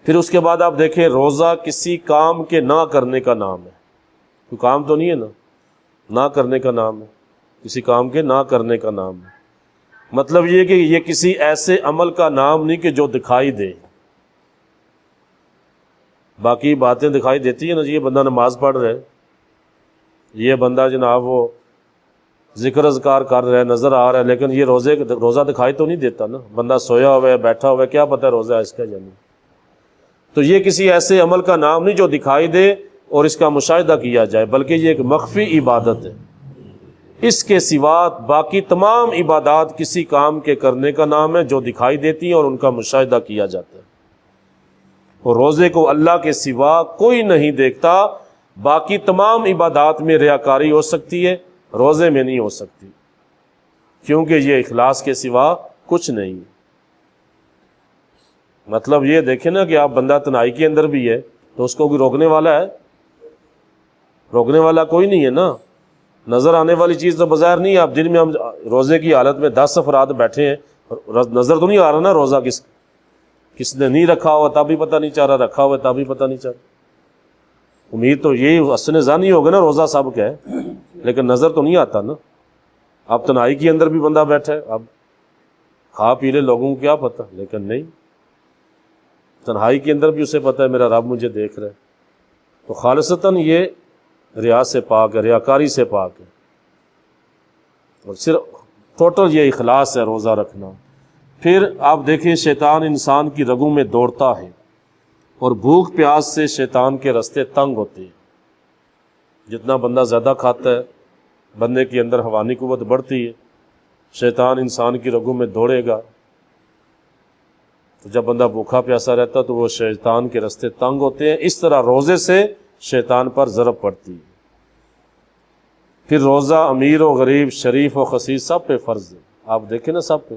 پھر اس کے بعد آپ دیکھیں روزہ کسی کام کے نہ کرنے کا نام ہے. کوئی کام تو نہیں ہے نا، نہ کرنے کا نام ہے، کسی کام کے نہ کرنے کا نام ہے. مطلب یہ کہ یہ کسی ایسے عمل کا نام نہیں کہ جو دکھائی دے. باقی باتیں دکھائی دیتی ہیں نا، یہ بندہ نماز پڑھ رہا ہے، یہ بندہ جناب وہ ذکر اذکار کر رہا ہے، نظر آ رہا ہے، لیکن یہ روزہ دکھائی تو نہیں دیتا نا. بندہ سویا ہوا ہے، بیٹھا ہوا ہے، کیا پتہ ہے روزہ ہے اس کا یا نہیں. تو یہ کسی ایسے عمل کا نام نہیں جو دکھائی دے اور اس کا مشاہدہ کیا جائے، بلکہ یہ ایک مخفی عبادت ہے. اس کے سوا باقی تمام عبادات کسی کام کے کرنے کا نام ہے جو دکھائی دیتی ہیں اور ان کا مشاہدہ کیا جاتا ہے. اور روزے کو اللہ کے سوا کوئی نہیں دیکھتا. باقی تمام عبادات میں ریاکاری ہو سکتی ہے، روزے میں نہیں ہو سکتی، کیونکہ یہ اخلاص کے سوا کچھ نہیں. مطلب یہ دیکھیں نا کہ آپ بندہ تنہائی کے اندر بھی ہے تو اس کو کوئی روکنے والا ہے؟ روکنے والا کوئی نہیں ہے نا. نظر آنے والی چیز تو بظاہر نہیں ہے. آپ دن میں ہم روزے کی حالت میں 10 افراد بیٹھے ہیں، نظر تو نہیں آ رہا نا روزہ کس نے نہیں رکھا ہوا تب بھی پتہ نہیں چل رہا، رکھا ہوا تب بھی پتہ نہیں چل رہا. امید تو یہی حسن ظنی ہوگا نا روزہ سب کا ہے، لیکن نظر تو نہیں آتا نا. اب تنہائی کے اندر بھی بندہ بیٹھا ہے، اب کھا پی لے لوگوں کو کیا پتہ، لیکن نہیں، تنہائی کے اندر بھی اسے پتہ ہے میرا رب مجھے دیکھ رہا ہے. تو خالصتاً یہ ریا سے پاک ہے، ریاکاری سے پاک ہے، اور صرف ٹوٹل یہ اخلاص ہے روزہ رکھنا. پھر آپ دیکھیں شیطان انسان کی رگوں میں دوڑتا ہے، اور بھوک پیاس سے شیطان کے رستے تنگ ہوتے ہیں. جتنا بندہ زیادہ کھاتا ہے بندے کے اندر حیوانی قوت بڑھتی ہے، شیطان انسان کی رگوں میں دوڑے گا. تو جب بندہ بھوکا پیاسا رہتا تو وہ شیطان کے رستے تنگ ہوتے ہیں. اس طرح روزے سے شیطان پر ضرب پڑتی ہے. پھر روزہ امیر و غریب، شریف و خسیس سب پہ فرض ہے. آپ دیکھیں نا سب پہ،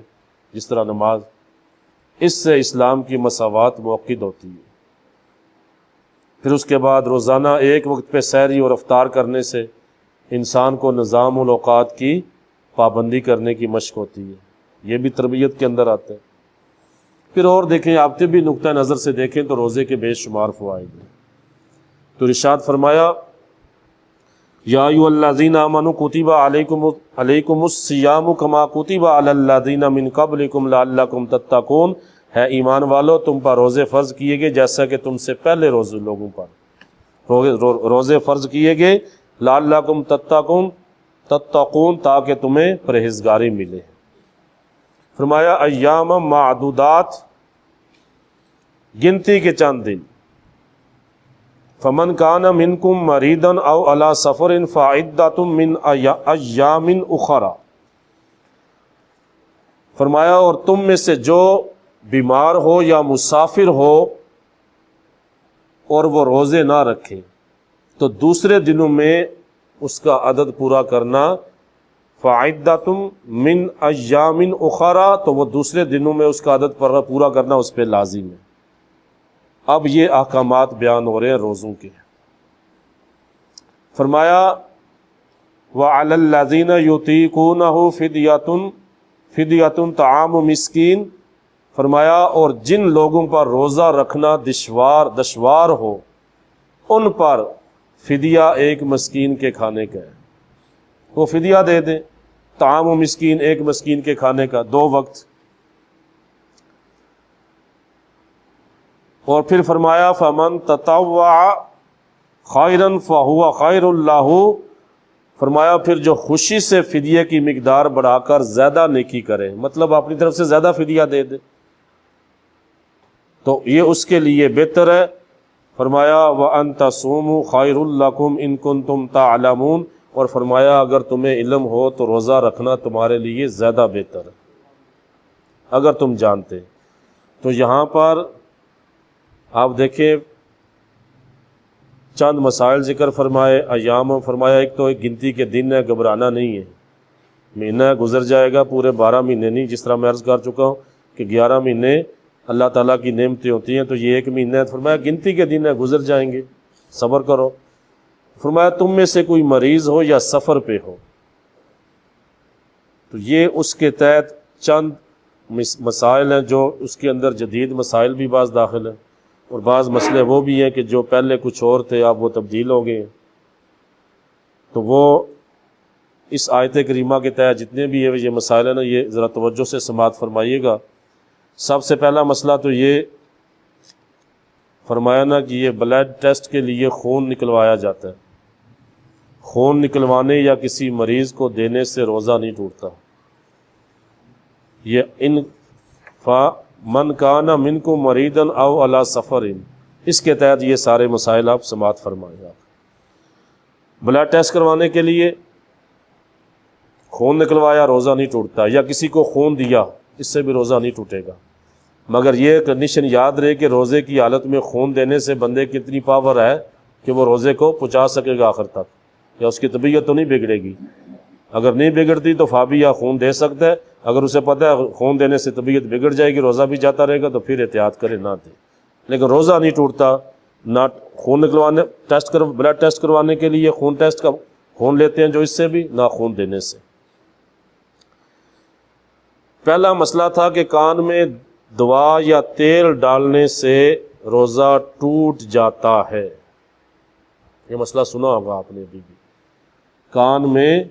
جس طرح نماز، اس سے اسلام کی مساوات منعقد ہوتی ہے. پھر اس کے بعد روزانہ ایک وقت پہ سحری اور افطار کرنے سے انسان کو نظام الاوقات کی پابندی کرنے کی مشق ہوتی ہے. یہ بھی تربیت کے اندر آتا ہے. پھر اور دیکھیں آپ طبی نقطہ نظر سے دیکھیں تو روزے کے بے شمار فوائد ہیں. تو ارشاد فرمایا یا ایھا الذین آمنوا کتب علیکم الصیام کما کتب علی الذین من قبلکم لعلکم تتقون. ہے ایمان والو تم پر روزے فرض کیے گئے جیسا کہ تم سے پہلے لوگوں پر روزے فرض کیے گئے، لعلکم تتقون تاکہ تمہیں پرہیزگاری ملے. فرمایا ایام معدودات، گنتی کے چند دن. فمن کان منکم مریضا او علی سفر فعدۃ من ایام اخرى. فرمایا اور تم میں سے جو بیمار ہو یا مسافر ہو اور وہ روزے نہ رکھے تو دوسرے دنوں میں اس کا عدد پورا کرنا، فعدۃ من ایام اخرى، تو وہ دوسرے دنوں میں اس کا عدد پورا کرنا اس پہ لازم ہے۔ اب یہ احکامات بیان ہو رہے ہیں روزوں کے۔ فرمایا وَعَلَى الَّذِينَ يُطِيقُونَهُ فِدْيَةٌ طَعَامُ مسکین، فرمایا اور جن لوگوں پر روزہ رکھنا دشوار ہو ان پر فدیہ ایک مسکین کے کھانے کا ہے، وہ فدیہ دے دیں، طعام و مسکین ایک مسکین کے کھانے کا 2 وقت۔ اور پھر فرمایا فَمَن تَطَوَّعَ خَيْرًا فَهُوَ خَيْرٌ لَهُ، فرمایا پھر جو خوشی سے فدیے کی مقدار بڑھا کر زیادہ نیکی کرے، مطلب اپنی طرف سے زیادہ فدیہ دے دے، تو یہ اس کے لیے بہتر ہے۔ فرمایا وَأَن تَصُومُوا خَيْرٌ لَكُمْ إِن كُنتُمْ تَعْلَمُونَ، اور فرمایا اگر تمہیں علم ہو تو روزہ رکھنا تمہارے لیے زیادہ بہتر ہے اگر تم جانتے۔ تو یہاں پر آپ دیکھیں چند مسائل ذکر فرمائے، ایام فرمایا، ایک تو ایک گنتی کے دن ہے، گھبرانا نہیں ہے، مہینہ گزر جائے گا، پورے 12 مہینے نہیں، جس طرح میں عرض کر چکا ہوں کہ 11 مہینے اللہ تعالیٰ کی نعمتیں ہوتی ہیں، تو یہ ایک مہینہ ہے، فرمایا گنتی کے دن ہے، گزر جائیں گے، صبر کرو۔ فرمایا تم میں سے کوئی مریض ہو یا سفر پہ ہو، تو یہ اس کے تحت چند مسائل ہیں جو اس کے اندر جدید مسائل بھی بعض داخل ہیں، اور بعض مسئلے وہ بھی ہیں کہ جو پہلے کچھ اور تھے اب وہ تبدیل ہو گئے ہیں، تو وہ اس آیت کریمہ کے تحت جتنے بھی یہ مسائل ہیں نا، یہ ذرا توجہ سے سماعت فرمائیے گا۔ سب سے پہلا مسئلہ تو یہ فرمایا نا کہ یہ بلڈ ٹیسٹ کے لیے خون نکلوایا جاتا ہے، خون نکلوانے یا کسی مریض کو دینے سے روزہ نہیں ٹوٹتا۔ یہ من کان منکم مریضا او علی سفر، اس کے تحت یہ سارے مسائل آپ سماعت فرمائیں گا۔ بلڈ ٹیسٹ کروانے کے لیے خون نکلوایا، روزہ نہیں ٹوٹتا، یا کسی کو خون دیا، اس سے بھی روزہ نہیں ٹوٹے گا، مگر یہ کنڈیشن یاد رہے کہ روزے کی حالت میں خون دینے سے بندے کی اتنی پاور ہے کہ وہ روزے کو پہنچا سکے گا آخر تک، یا اس کی طبیعت تو نہیں بگڑے گی۔ اگر نہیں بگڑتی تو فابی یا خون دے سکتا ہے، اگر اسے پتہ ہے خون دینے سے طبیعت بگڑ جائے گی، روزہ بھی جاتا رہے گا، تو پھر احتیاط کرے، نہ دے۔ لیکن روزہ نہیں ٹوٹتا، نہ خون نکلوانے بلڈ ٹیسٹ کروانے کے لیے خون ٹیسٹ کا خون لیتے ہیں جو اس سے بھی، نہ خون دینے سے۔ پہلا مسئلہ تھا کہ کان میں دوا یا تیل ڈالنے سے روزہ ٹوٹ جاتا ہے، یہ مسئلہ سنا ہوگا آپ نے بھی۔ کان میں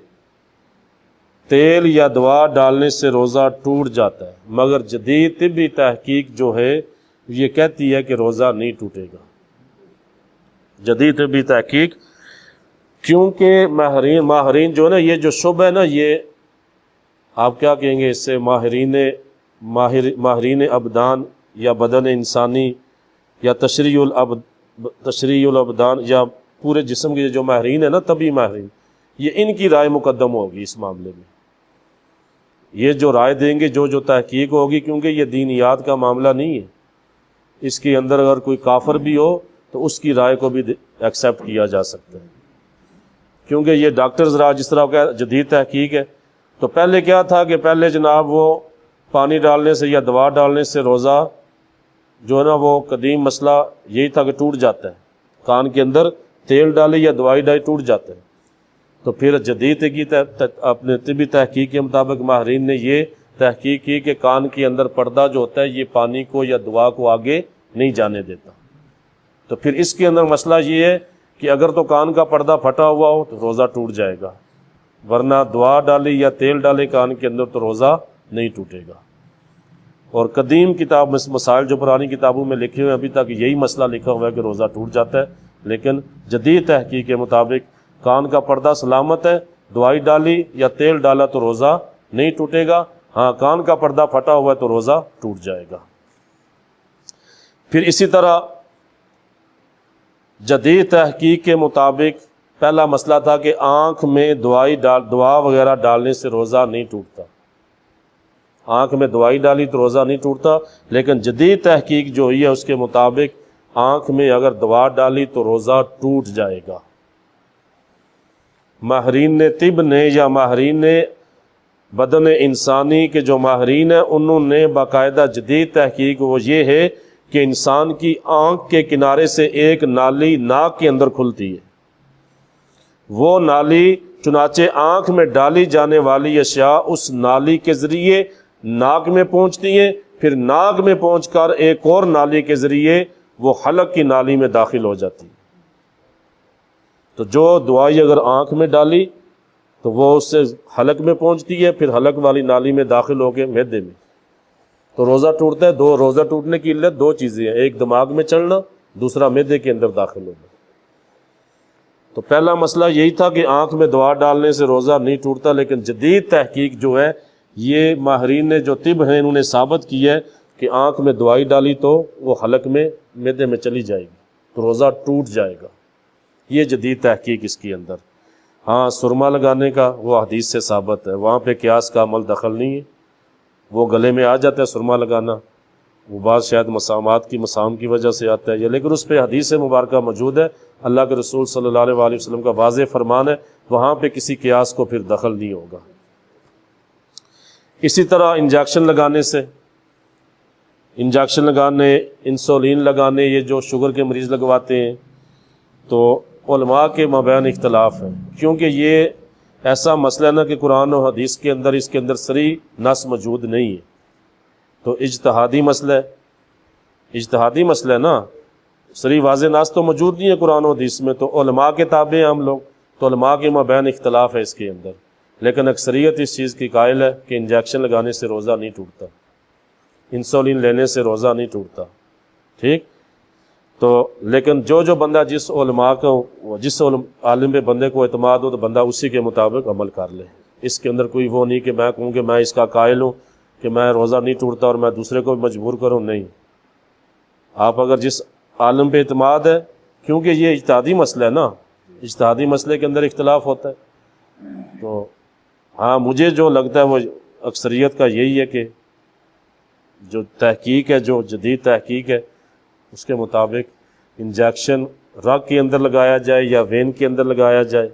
تیل یا دوا ڈالنے سے روزہ ٹوٹ جاتا ہے، مگر جدید طبی تحقیق جو ہے یہ کہتی ہے کہ روزہ نہیں ٹوٹے گا، جدید طبی تحقیق، کیونکہ ماہرین جو ہے نا، یہ جو شبہ ہے نا، یہ آپ کیا کہیں گے اس سے، ماہرین ابدان یا بدن انسانی یا تشریح الابدان یا پورے جسم کے جو ماہرین ہیں نا، طبی ماہرین، یہ ان کی رائے مقدم ہوگی اس معاملے میں، یہ جو رائے دیں گے، جو تحقیق ہوگی، کیونکہ یہ دینیات کا معاملہ نہیں ہے، اس کے اندر اگر کوئی کافر بھی ہو تو اس کی رائے کو بھی ایکسیپٹ کیا جا سکتا ہے، کیونکہ یہ ڈاکٹرز رائے جس طرح کا جدید تحقیق ہے۔ تو پہلے کیا تھا کہ پہلے جناب وہ پانی ڈالنے سے یا دوا ڈالنے سے روزہ جو ہے نا، وہ قدیم مسئلہ یہی تھا کہ ٹوٹ جاتا ہے، کان کے اندر تیل ڈالے یا دوائی ڈالی ٹوٹ جاتا ہے۔ تو پھر جدید کی اپنے طبی تحقیق کے مطابق ماہرین نے یہ تحقیق کی کہ کان کے اندر پردہ جو ہوتا ہے یہ پانی کو یا دوا کو آگے نہیں جانے دیتا، تو پھر اس کے اندر مسئلہ یہ ہے کہ اگر تو کان کا پردہ پھٹا ہوا ہو تو روزہ ٹوٹ جائے گا، ورنہ دوا ڈالی یا تیل ڈالے کان کے اندر تو روزہ نہیں ٹوٹے گا۔ اور قدیم کتاب مسائل جو پرانی کتابوں میں لکھے ہوئے ابھی تک یہی مسئلہ لکھا ہوا ہے کہ روزہ ٹوٹ جاتا ہے، لیکن جدید تحقیق کے مطابق کان کا پردہ سلامت ہے، دوائی ڈالی یا تیل ڈالا تو روزہ نہیں ٹوٹے گا، ہاں کان کا پردہ پھٹا ہوا ہے تو روزہ ٹوٹ جائے گا۔ پھر اسی طرح جدید تحقیق کے مطابق پہلا مسئلہ تھا کہ آنکھ میں دوا وغیرہ ڈالنے سے روزہ نہیں ٹوٹتا، آنکھ میں دوائی ڈالی تو روزہ نہیں ٹوٹتا، لیکن جدید تحقیق جو ہوئی ہے اس کے مطابق آنکھ میں اگر دوا ڈالی تو روزہ ٹوٹ جائے گا، ماہرین نے طب نے یا ماہرین نے بدن انسانی کے جو ماہرین ہیں انہوں نے باقاعدہ جدید تحقیق وہ یہ ہے کہ انسان کی آنکھ کے کنارے سے ایک نالی ناک کے اندر کھلتی ہے، وہ نالی چنانچہ آنکھ میں ڈالی جانے والی اشیاء اس نالی کے ذریعے ناک میں پہنچتی ہیں، پھر ناک میں پہنچ کر ایک اور نالی کے ذریعے وہ حلق کی نالی میں داخل ہو جاتی ہے۔ تو جو دوائی اگر آنکھ میں ڈالی تو وہ اس سے حلق میں پہنچتی ہے، پھر حلق والی نالی میں داخل ہو کے معدے میں، تو روزہ ٹوٹتا ہے۔ دو روزہ ٹوٹنے کی علت دو چیزیں ہیں، ایک دماغ میں چڑھنا، دوسرا معدے کے اندر داخل ہونا۔ تو پہلا مسئلہ یہی تھا کہ آنکھ میں دوا ڈالنے سے روزہ نہیں ٹوٹتا، لیکن جدید تحقیق جو ہے یہ ماہرین نے جو طب ہیں انہوں نے ثابت کی ہے کہ آنکھ میں دوائی ڈالی تو وہ حلق میں معدے میں چلی جائے گی تو روزہ ٹوٹ جائے گا، یہ جدید تحقیق اس کے اندر۔ ہاں سرما لگانے کا وہ حدیث سے ثابت ہے، وہاں پہ قیاس کا عمل دخل نہیں ہے، وہ گلے میں آ جاتا ہے سرما لگانا، وہ بعض شاید مسامات کی مسام کی وجہ سے آتا ہے یہ، لیکن اس پہ حدیث مبارکہ موجود ہے، اللہ کے رسول صلی اللہ علیہ وآلہ وسلم کا واضح فرمان ہے، وہاں پہ کسی قیاس کو پھر دخل نہیں ہوگا۔ اسی طرح انجیکشن لگانے سے، انجیکشن لگانے، انسولین لگانے، یہ جو شوگر کے مریض لگواتے ہیں، تو علماء کے مابین اختلاف ہے، کیونکہ یہ ایسا مسئلہ ہے نا کہ قرآن و حدیث کے اندر اس کے اندر صریح نص موجود نہیں ہے، تو اجتہادی مسئلہ ہے، اجتہادی مسئلہ ہے نا، صریح واضح نص تو موجود نہیں ہے قرآن و حدیث میں، تو علماء کے تابع ہیں ہم لوگ، تو علماء کے مابین اختلاف ہے اس کے اندر، لیکن اکثریت اس چیز کی قائل ہے کہ انجیکشن لگانے سے روزہ نہیں ٹوٹتا، انسولین لینے سے روزہ نہیں ٹوٹتا، ٹھیک۔ تو لیکن جو بندہ جس علماء کو، جس عالم پہ بندے کو اعتماد ہو تو بندہ اسی کے مطابق عمل کر لے، اس کے اندر کوئی وہ نہیں کہ میں کہوں کہ میں اس کا قائل ہوں کہ میں روزہ نہیں ٹوٹتا اور میں دوسرے کو بھی مجبور کروں، نہیں۔ آپ اگر جس عالم پہ اعتماد ہے، کیونکہ یہ اجتہادی مسئلہ ہے نا، اجتہادی مسئلے کے اندر اختلاف ہوتا ہے، تو ہاں مجھے جو لگتا ہے وہ اکثریت کا یہی ہے کہ جو تحقیق ہے، جو جدید تحقیق ہے، اس کے مطابق انجیکشن رگ کے اندر لگایا جائے یا وین کے اندر لگایا جائے،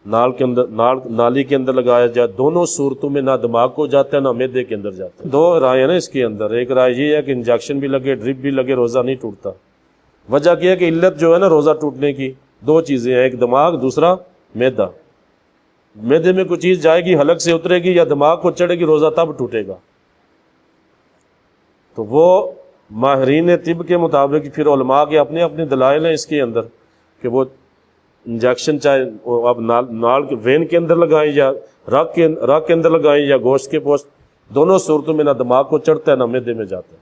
نال کے اندر، نالی کے اندر لگایا جائے، دونوں صورتوں میں نہ دماغ کو جاتا ہے نہ معدے کے اندر جاتا ہے۔ دو رائے ہیں نا اس کے اندر، ایک رائے یہ ہے کہ انجیکشن بھی لگے، ڈرپ بھی لگے، روزہ نہیں ٹوٹتا۔ وجہ کیا ہے کہ علت جو ہے نا روزہ ٹوٹنے کی دو چیزیں ہیں، ایک دماغ، دوسرا معدہ۔ معدے میں کوئی چیز جائے گی، حلق سے اترے گی یا دماغ کو چڑھے گی، روزہ تب ٹوٹے گا۔ تو وہ ماہرین طب کے مطابق پھر علماء کے اپنے اپنے دلائل ہیں اس کے اندر کہ وہ انجیکشن چاہے آپ نال کے وین کے اندر لگائیں یا رگ کے اندر لگائیں یا گوشت کے پوسٹ، دونوں صورتوں میں نہ دماغ کو چڑھتا ہے نہ معدے میں جاتا ہے۔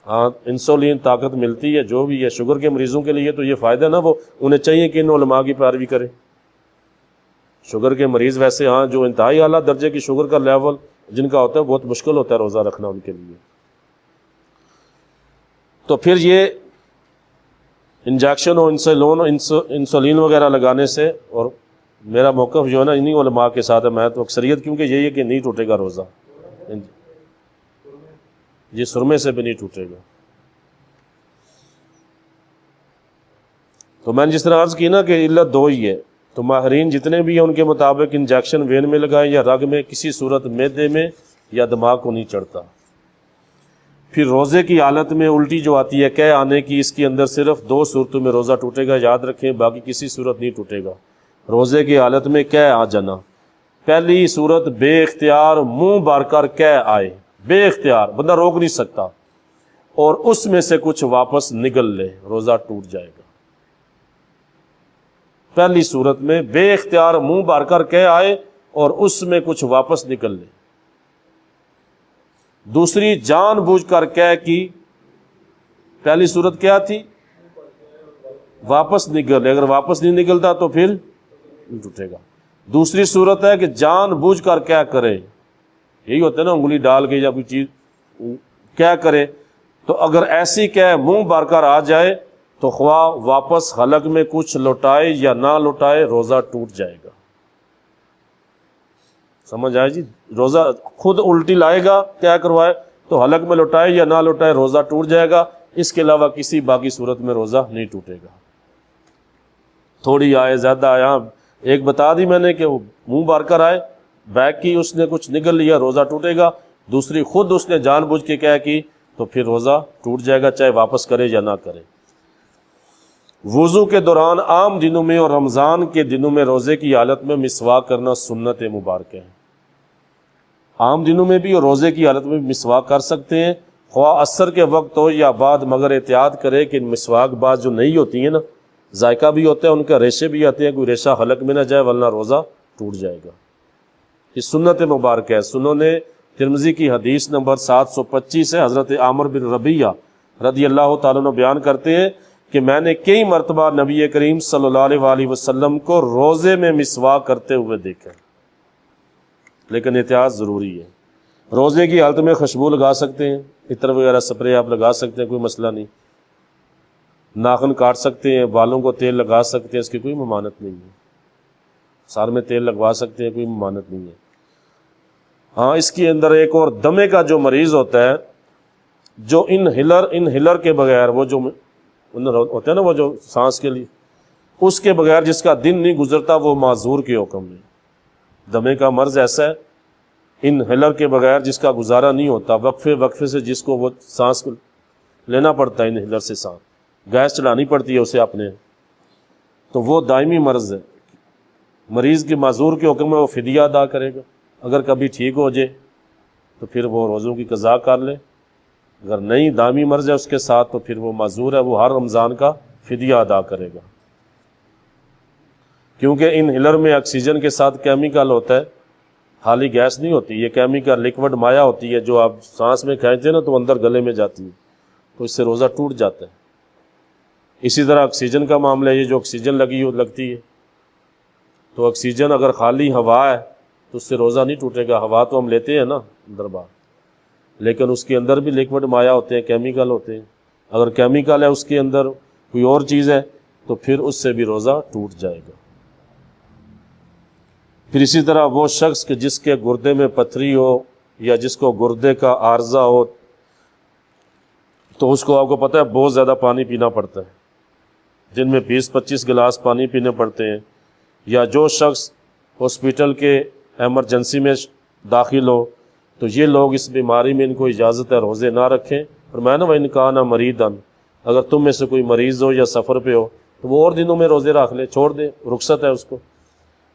ہاں انسولین طاقت ملتی ہے، جو بھی ہے شوگر کے مریضوں کے لیے تو یہ فائدہ نا، وہ انہیں چاہیے کہ ان علماء کی پیروی کریں۔ شوگر کے مریض ویسے ہاں جو انتہائی اعلیٰ درجے کی شوگر کا لیول جن کا ہوتا ہے بہت مشکل ہوتا ہے روزہ رکھنا ان کے لیے۔ تو پھر یہ انجیکشن اور انسولین وغیرہ لگانے سے، اور میرا موقف جو ہے نا انہی علماء کے ساتھ ہے، میں تو اکثریت کیونکہ یہی ہے کہ نہیں ٹوٹے گا روزہ، یہ سرمے سے بھی نہیں ٹوٹے گا۔ تو میں نے جس طرح عرض کی نا کہ علت دو ہی ہے، تو ماہرین جتنے بھی ہیں ان کے مطابق انجیکشن وین میں لگائیں یا رگ میں، کسی صورت معدے میں یا دماغ کو نہیں چڑھتا۔ پھر روزے کی حالت میں الٹی جو آتی ہے قے آنے کی، اس کے اندر صرف دو صورتوں میں روزہ ٹوٹے گا، یاد رکھیں، باقی کسی صورت نہیں ٹوٹے گا۔ روزے کی حالت میں قے آ جانا، پہلی صورت بے اختیار منہ بھر کر قے آئے، بے اختیار بندہ روک نہیں سکتا، اور اس میں سے کچھ واپس نگل لے، روزہ ٹوٹ جائے گا۔ پہلی صورت میں بے اختیار منہ بھر کر قے آئے اور اس میں کچھ واپس نکل لے۔ دوسری جان بوجھ کر قے کی، پہلی صورت کیا تھی؟ واپس نکل، اگر واپس نہیں نکلتا تو پھر نہیں ٹوٹے گا۔ دوسری صورت ہے کہ جان بوجھ کر قے کرے، یہی ہوتا ہے نا انگلی ڈال کے یا کوئی چیز قے کرے، تو اگر ایسی قے منہ بھر کر آ جائے تو خواہ واپس حلق میں کچھ لوٹائے یا نہ لوٹائے روزہ ٹوٹ جائے گا۔ سمجھ آئے جی؟ روزہ خود الٹی لائے گا کیا کروائے تو حلق میں لوٹائے یا نہ لوٹائے روزہ ٹوٹ جائے گا، اس کے علاوہ کسی باقی صورت میں روزہ نہیں ٹوٹے گا۔ تھوڑی آئے زیادہ آئے، ہاں ایک بتا دی میں نے کہ وہ منہ بھر کر آئے، بیگ کی اس نے کچھ نگل لیا، روزہ ٹوٹے گا، دوسری خود اس نے جان بوجھ کے کیا کی تو پھر روزہ ٹوٹ جائے گا، چاہے واپس کرے یا نہ کرے۔ وضو کے دوران عام دنوں میں اور رمضان کے دنوں میں روزے کی حالت میں مسواک کرنا سنت مبارکہ ہے۔ عام دنوں میں بھی اور روزے کی حالت میں بھی مسواک کر سکتے ہیں، خواہ عصر کے وقت ہو یا بعد، مگر احتیاط کرے کہ مسواک بعض جو نہیں ہوتی ہیں نا، ذائقہ بھی ہوتا ہے ان کا، ریشے بھی آتے ہیں، کوئی ریشہ حلق میں نہ جائے ورنہ روزہ ٹوٹ جائے گا۔ یہ سنت مبارکہ ہے۔ سنن ترمذی کی حدیث نمبر 725 ہے، حضرت عامر بن ربیعہ رضی اللہ تعالیٰ عنہ بیان کرتے ہیں کہ میں نے کئی مرتبہ نبی کریم صلی اللہ علیہ وآلہ وسلم کو روزے میں مسواک کرتے ہوئے دیکھا، لیکن احتیاط ضروری ہے۔ روزے کی حالت میں خوشبو لگا سکتے ہیں، عطر وغیرہ سپرے آپ لگا سکتے ہیں، کوئی مسئلہ نہیں، ناخن کاٹ سکتے ہیں، بالوں کو تیل لگا سکتے ہیں، اس کی کوئی ممانعت نہیں ہے، سار میں تیل لگوا سکتے ہیں، کوئی ممانعت نہیں ہے۔ ہاں اس کے اندر ایک اور دمے کا جو مریض ہوتا ہے، جو انہیلر کے بغیر، وہ جو ہوتا ہے نا وہ جو سانس کے لیے، اس کے بغیر جس کا دن نہیں گزرتا وہ معذور کے حکم میں۔ دمے کا مرض ایسا ہے انہیلر کے بغیر جس کا گزارا نہیں ہوتا، وقفے سے جس کو وہ سانس کو لینا پڑتا ہے، انہیلر سے سانس گیس چلانی پڑتی ہے اسے اپنے، تو وہ دائمی مرض ہے۔ مریض کے معذور کے حکم میں وہ فدیہ ادا کرے گا، اگر کبھی ٹھیک ہو جائے تو پھر وہ روزوں کی قضا کر لے، اگر نہیں دائمی مرض ہے اس کے ساتھ تو پھر وہ معذور ہے، وہ ہر رمضان کا فدیہ ادا کرے گا، کیونکہ انہیلر میں آکسیجن کے ساتھ کیمیکل ہوتا ہے، خالی گیس نہیں ہوتی، یہ کیمیکل لیکوڈ مایا ہوتی ہے جو آپ سانس میں کھینچتے ہیں نا تو اندر گلے میں جاتی ہے، تو اس سے روزہ ٹوٹ جاتا ہے۔ اسی طرح آکسیجن کا معاملہ ہے، یہ جو آکسیجن لگتی ہے، تو آکسیجن اگر خالی ہوا ہے تو اس سے روزہ نہیں ٹوٹے گا، ہوا تو ہم لیتے ہیں نا اندر باہر، لیکن اس کے اندر بھی لیکوڈ مایا ہوتے ہیں، کیمیکل ہوتے ہیں، اگر کیمیکل ہے اس کے اندر کوئی اور چیز ہے تو پھر اس سے بھی روزہ ٹوٹ جائے گا۔ پھر اسی طرح وہ شخص کہ جس کے گردے میں پتھری ہو یا جس کو گردے کا عارضہ ہو تو اس کو، آپ کو پتہ ہے، بہت زیادہ پانی پینا پڑتا ہے، دن میں 20-25 گلاس پانی پینے پڑتے ہیں، یا جو شخص ہاسپٹل کے ایمرجنسی میں داخل ہو تو یہ لوگ اس بیماری میں ان کو اجازت ہے روزے نہ رکھیں، اور میں نے وَإِنْ كَانَ مَرِيضًا، اگر تم میں سے کوئی مریض ہو یا سفر پہ ہو تو وہ اور دنوں میں روزے رکھ لے، چھوڑ دے، رخصت ہے اس کو۔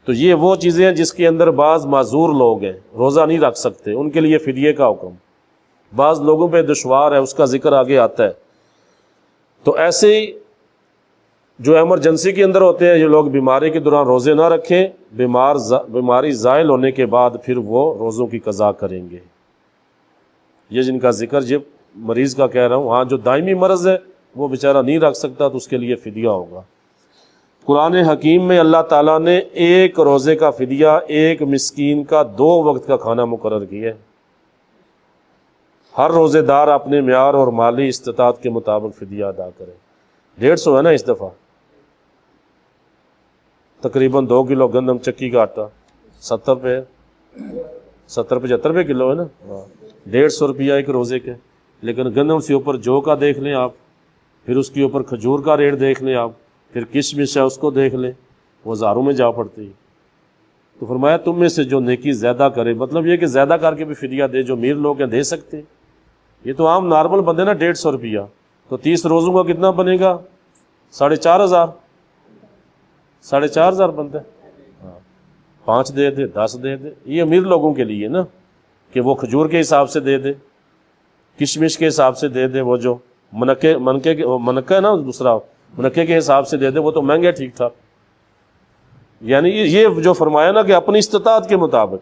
تو یہ وہ چیزیں ہیں جس کے اندر بعض معذور لوگ ہیں روزہ نہیں رکھ سکتے، ان کے لیے فدیے کا حکم، بعض لوگوں پہ دشوار ہے، اس کا ذکر آگے آتا ہے۔ تو ایسے ہی جو ایمرجنسی کے اندر ہوتے ہیں، یہ لوگ بیماری کے دوران روزے نہ رکھیں، بیماری زائل ہونے کے بعد پھر وہ روزوں کی قضا کریں گے۔ یہ جن کا ذکر یہ مریض کا کہہ رہا ہوں، ہاں جو دائمی مرض ہے وہ بیچارہ نہیں رکھ سکتا تو اس کے لیے فدیہ ہوگا۔ قرآن حکیم میں اللہ تعالیٰ نے ایک روزے کا فدیہ ایک مسکین کا 2 وقت کا کھانا مقرر کیا ہے۔ ہر روزے دار اپنے معیار اور مالی استطاعت کے مطابق فدیہ ادا کرے۔ 150 ہے نا اس دفعہ، تقریباً 2 کلو گندم چکی کا آٹا 70 روپے، 70-75 روپے کلو ہے نا، 150 روپیہ ایک روزے کے۔ لیکن گندم سے اوپر جو کا دیکھ لیں آپ، پھر اس کے اوپر کھجور کا ریٹ دیکھ لیں آپ، پھر کشمش ہے اس کو دیکھ لیں، وہ ہزاروں میں جا پڑتی ہے۔ تو فرمایا تم میں سے جو نیکی زیادہ کرے، مطلب یہ کہ زیادہ کر کے بھی فدیہ دے، جو امیر لوگ ہیں دے سکتے ہیں، یہ تو عام نارمل بندے نا 150 روپیہ، تو 30 روزوں کا کتنا بنے گا؟ 4,500، 4,500 بنتا ہے، 5 دے دے، 10 دے دے، یہ امیر لوگوں کے لیے نا، کہ وہ کھجور کے حساب سے دے دے، کشمش کے حساب سے دے دے، وہ جو منکے ہے نا دوسرا، منکے کے حساب سے دے دے، وہ تو مہنگے ٹھیک ٹھاک۔ یعنی یہ جو فرمایا نا کہ اپنی استطاعت کے مطابق،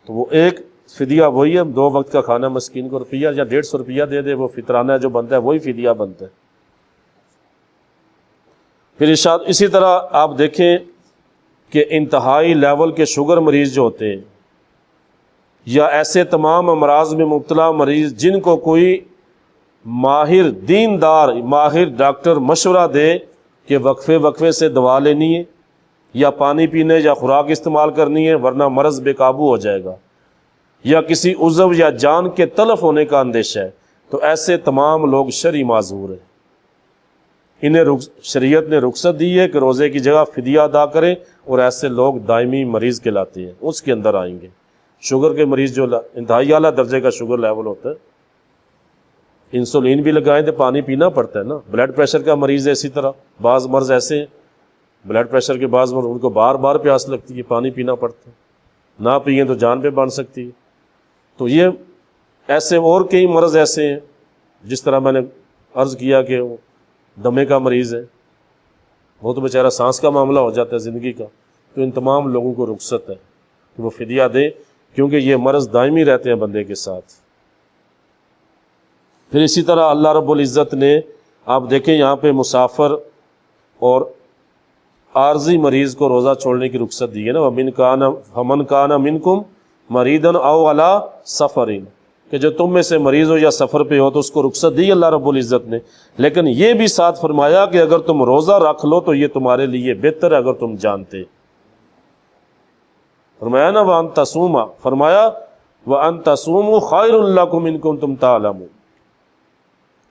تو وہ ایک فدیہ وہی ہے، 2 وقت کا کھانا مسکین کو روپیہ یا 150 روپیہ دے دے، وہ فطرانہ جو بنتا ہے وہی فدیہ بنتا ہے۔ پھر اسی طرح آپ دیکھیں کہ انتہائی لیول کے شوگر مریض جو ہوتے ہیں، یا ایسے تمام امراض میں مبتلا مریض جن کو کوئی ماہر دیندار، ماہر ڈاکٹر مشورہ دے کہ وقفے سے دوا لینی ہے یا پانی پینے یا خوراک استعمال کرنی ہے ورنہ مرض بے قابو ہو جائے گا، یا کسی عضو یا جان کے تلف ہونے کا اندیشہ ہے، تو ایسے تمام لوگ شرعی معذور ہیں۔ انہیں شریعت نے رخصت دی ہے کہ روزے کی جگہ فدیہ ادا کریں، اور ایسے لوگ دائمی مریض کہلاتے ہیں، اس کے اندر آئیں گے۔ شوگر کے مریض جو انتہائی اعلیٰ درجے کا شوگر لیول ہوتا ہے، انسولین بھی لگائیں تو پانی پینا پڑتا ہے نا۔ بلڈ پریشر کا مریض ہے اسی طرح، بعض مرض ایسے ہیں بلڈ پریشر کے بعض مرض ان کو بار بار پیاس لگتی ہے، پانی پینا پڑتا ہے، نہ پئیں تو جان پہ بن سکتی ہے۔ تو یہ ایسے اور کئی مرض ایسے ہیں، جس طرح میں نے عرض کیا کہ وہ دمے کا مریض ہے، وہ تو بیچارہ سانس کا معاملہ ہو جاتا ہے زندگی کا، تو ان تمام لوگوں کو رخصت ہے کہ وہ فدیہ دیں، کیونکہ یہ مرض دائمی رہتے ہیں بندے کے ساتھ۔ پھر اسی طرح اللہ رب العزت نے آپ دیکھیں یہاں پہ مسافر اور عارضی مریض کو روزہ چھوڑنے کی رخصت دی ہے نا، فَمَنْ كَانَ مِنْكُمْ مَرِيضًا أَوْ عَلَىٰ سَفَرٍ، کہ جو تم میں سے مریض ہو یا سفر پہ ہو تو اس کو رخصت دی اللہ رب العزت نے، لیکن یہ بھی ساتھ فرمایا کہ اگر تم روزہ رکھ لو تو یہ تمہارے لیے بہتر ہے اگر تم جانتے۔ فرمایا نا وَأَن تَصُومَ، فرمایا وَأَن تَصُومُوا خَيْرٌ لَكُمْ إِن كُنتُمْ تَعْلَمُونَ،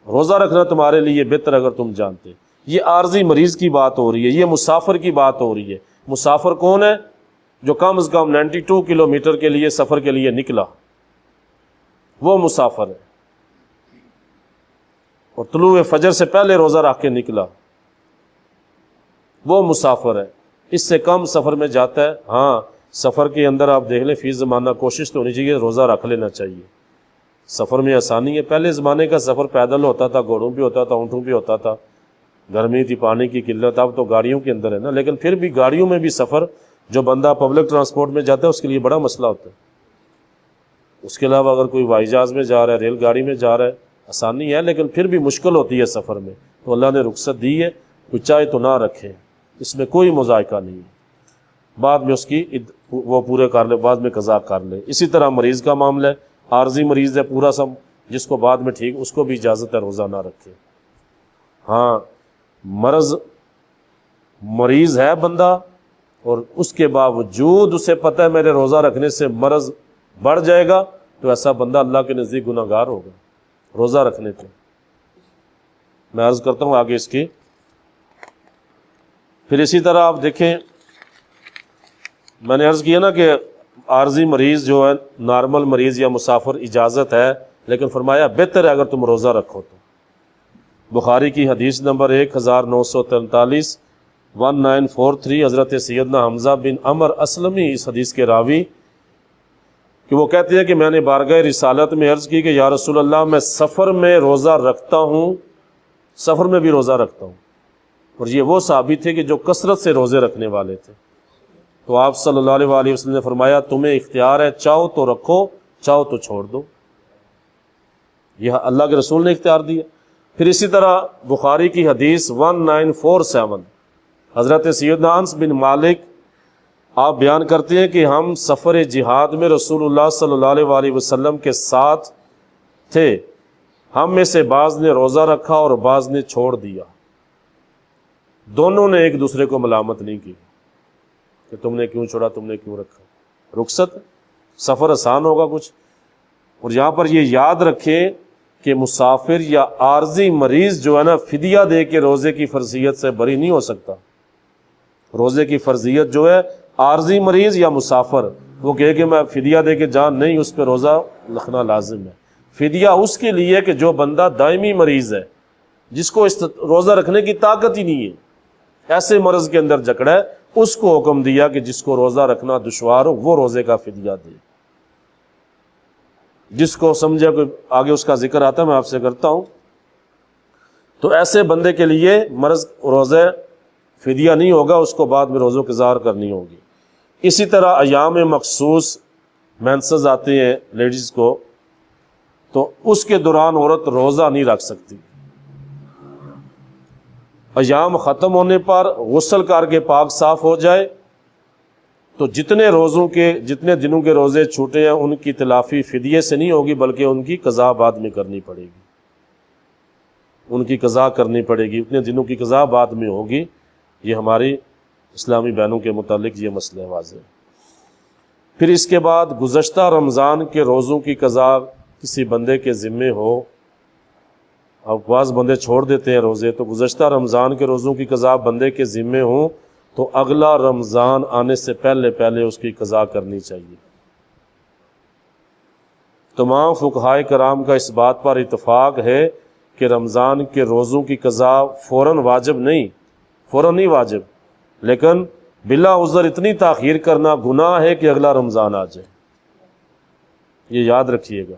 روزہ رکھنا تمہارے لیے بہتر اگر تم جانتے۔ یہ عارضی مریض کی بات ہو رہی ہے، یہ مسافر کی بات ہو رہی ہے۔ مسافر کون ہے؟ جو کم از کم 92 کلومیٹر کے لیے سفر کے لیے نکلا، وہ مسافر ہے، اور طلوع فجر سے پہلے روزہ رکھ کے نکلا، وہ مسافر ہے۔ اس سے کم سفر میں جاتا ہے، ہاں سفر کے اندر آپ دیکھ لیں فی زمانہ کوشش تو ہونی چاہیے روزہ رکھ لینا چاہیے۔ سفر میں آسانی ہے، پہلے زمانے کا سفر پیدل ہوتا تھا، گھوڑوں پہ ہوتا تھا، اونٹوں پہ ہوتا تھا، گرمی تھی، پانی کی قلت، اب تو گاڑیوں کے اندر ہے نا، لیکن پھر بھی گاڑیوں میں بھی سفر جو بندہ پبلک ٹرانسپورٹ میں جاتا ہے اس کے لیے بڑا مسئلہ ہوتا ہے۔ اس کے علاوہ اگر کوئی ہوائی جہاز میں جا رہا ہے، ریل گاڑی میں جا رہا ہے، آسانی ہے لیکن پھر بھی مشکل ہوتی ہے سفر میں، تو اللہ نے رخصت دی ہے، کوئی چاہے تو نہ رکھے، اس میں کوئی مذائقہ نہیں ہے، بعد میں اس کی وہ پورے کر لے، بعد میں قضا کر لے۔ اسی طرح مریض کا معاملہ ہے، عارضی مریض ہے پورا سب، جس کو بعد میں ٹھیک، اس کو بھی اجازت ہے روزہ نہ رکھے۔ ہاں مریض ہے بندہ اور اس کے باوجود اسے پتہ ہے میرے روزہ رکھنے سے مرض بڑھ جائے گا، تو ایسا بندہ اللہ کے نزدیک گناہ گار ہوگا روزہ رکھنے پہ۔ میں عرض کرتا ہوں آگے اس کی۔ پھر اسی طرح آپ دیکھیں، میں نے عرض کیا نا کہ عارضی مریض جو ہے، نارمل مریض یا مسافر اجازت ہے، لیکن فرمایا بہتر ہے اگر تم روزہ رکھو تو۔ بخاری کی حدیث نمبر 1943 1943، حضرت سیدنا حمزہ بن عمر اسلمی اس حدیث کے راوی، کہ وہ کہتے ہیں کہ میں نے بارگاہ رسالت میں عرض کی کہ یا رسول اللہ میں سفر میں روزہ رکھتا ہوں، سفر میں بھی روزہ رکھتا ہوں، اور یہ وہ صحابی تھے کہ جو کثرت سے روزے رکھنے والے تھے۔ تو آپ صلی اللہ علیہ وآلہ وسلم نے فرمایا تمہیں اختیار ہے، چاہو تو رکھو، چاہو تو چھوڑ دو، یہ اللہ کے رسول نے اختیار دیا۔ پھر اسی طرح بخاری کی حدیث 1947، حضرت سیدنا انس بن مالک آپ بیان کرتے ہیں کہ ہم سفر جہاد میں رسول اللہ صلی اللہ علیہ وآلہ وسلم کے ساتھ تھے، ہم میں سے بعض نے روزہ رکھا اور بعض نے چھوڑ دیا، دونوں نے ایک دوسرے کو ملامت نہیں کی کہ تم نے کیوں چھوڑا، تم نے کیوں رکھا، رخصت، سفر آسان ہوگا کچھ۔ اور یہاں پر یہ یاد رکھیں کہ مسافر یا عارضی مریض جو ہے نا، فدیہ دے کے روزے کی فرضیت سے بری نہیں ہو سکتا۔ روزے کی فرضیت جو ہے، عارضی مریض یا مسافر وہ کہے کہ میں فدیہ دے کے جان، نہیں، اس پہ روزہ رکھنا لازم ہے۔ فدیہ اس کے لیے کہ جو بندہ دائمی مریض ہے، جس کو روزہ رکھنے کی طاقت ہی نہیں ہے، ایسے مرض کے اندر جکڑا ہے، اس کو حکم دیا کہ جس کو روزہ رکھنا دشوار ہو وہ روزے کا فدیہ دے۔ جس کو سمجھے کہ آگے اس کا ذکر آتا ہے، میں آپ سے کرتا ہوں، تو ایسے بندے کے لیے مرض روزے فدیہ نہیں ہوگا، اس کو بعد میں روزوں کی قضا کرنی ہوگی۔ اسی طرح ایام مخصوص مینسز آتے ہیں لیڈیز کو، تو اس کے دوران عورت روزہ نہیں رکھ سکتی۔ ایام ختم ہونے پر غسل کر کے پاک صاف ہو جائے تو جتنے دنوں کے روزے چھوٹے ہیں ان کی تلافی فدیے سے نہیں ہوگی، بلکہ ان کی قضا بعد میں کرنی پڑے گی، ان کی قضا کرنی پڑے گی، اتنے دنوں کی قضا بعد میں ہوگی۔ یہ ہماری اسلامی بہنوں کے متعلق یہ مسئلہ واضح ہے۔ پھر اس کے بعد گزشتہ رمضان کے روزوں کی قضا کسی بندے کے ذمے ہو، اب بعض بندے چھوڑ دیتے ہیں روزے، تو گزشتہ رمضان کے روزوں کی قضا بندے کے ذمے ہوں تو اگلا رمضان آنے سے پہلے پہلے اس کی قضا کرنی چاہیے۔ تمام فقہائے کرام کا اس بات پر اتفاق ہے کہ رمضان کے روزوں کی قضا فوراً واجب نہیں، فوراً نہیں واجب، لیکن بلا عذر اتنی تاخیر کرنا گناہ ہے کہ اگلا رمضان آ جائے، یہ یاد رکھیے گا۔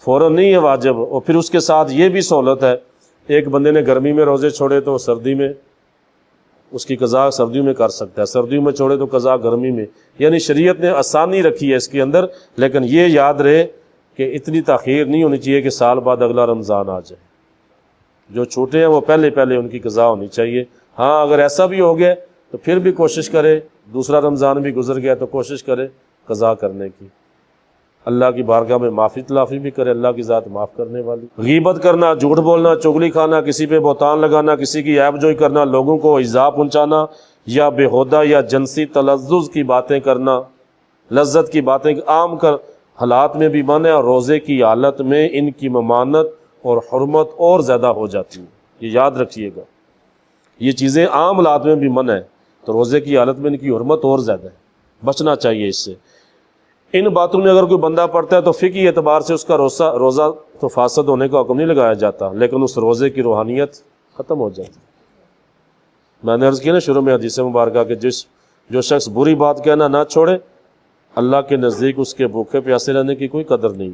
فوراً نہیں ہے واجب، اور پھر اس کے ساتھ یہ بھی سہولت ہے، ایک بندے نے گرمی میں روزے چھوڑے تو سردی میں اس کی قضا سردیوں میں کر سکتا ہے، سردیوں میں چھوڑے تو قضا گرمی میں، یعنی شریعت نے آسانی رکھی ہے اس کے اندر، لیکن یہ یاد رہے کہ اتنی تاخیر نہیں ہونی چاہیے کہ سال بعد اگلا رمضان آ جائے۔ جو چھوٹے ہیں وہ پہلے پہلے ان کی قضا ہونی چاہیے۔ ہاں اگر ایسا بھی ہو گیا تو پھر بھی کوشش کرے، دوسرا رمضان بھی گزر گیا تو کوشش کرے قضا کرنے کی، اللہ کی بارگاہ میں معافی تلافی بھی کرے، اللہ کی ذات معاف کرنے والی۔ غیبت کرنا، جھوٹ بولنا، چغلی کھانا، کسی پہ بہتان لگانا، کسی کی عیب جوئی کرنا، لوگوں کو ایذا پہنچانا، یا بےہودہ یا جنسی تلذذ کی باتیں کرنا، لذت کی باتیں عام کر حالات میں بھی منع ہے، اور روزے کی حالت میں ان کی ممانت اور حرمت اور زیادہ ہو جاتی ہے، یہ یاد رکھیے گا۔ یہ چیزیں عام حالات میں بھی منع ہے تو روزے کی حالت میں ان کی حرمت اور زیادہ ہے، بچنا چاہیے اس سے۔ ان باتوں میں اگر کوئی بندہ پڑتا ہے تو فقہی اعتبار سے اس کا روزہ تو فاسد ہونے کا حکم نہیں لگایا جاتا، لیکن اس روزے کی روحانیت ختم ہو جاتی ہے۔ میں نے عرض کیا نا شروع میں حدیث مبارکہ کہ جو شخص بری بات کہنا نہ چھوڑے، اللہ کے نزدیک اس کے بھوکے پیاسے رہنے کی کوئی قدر نہیں۔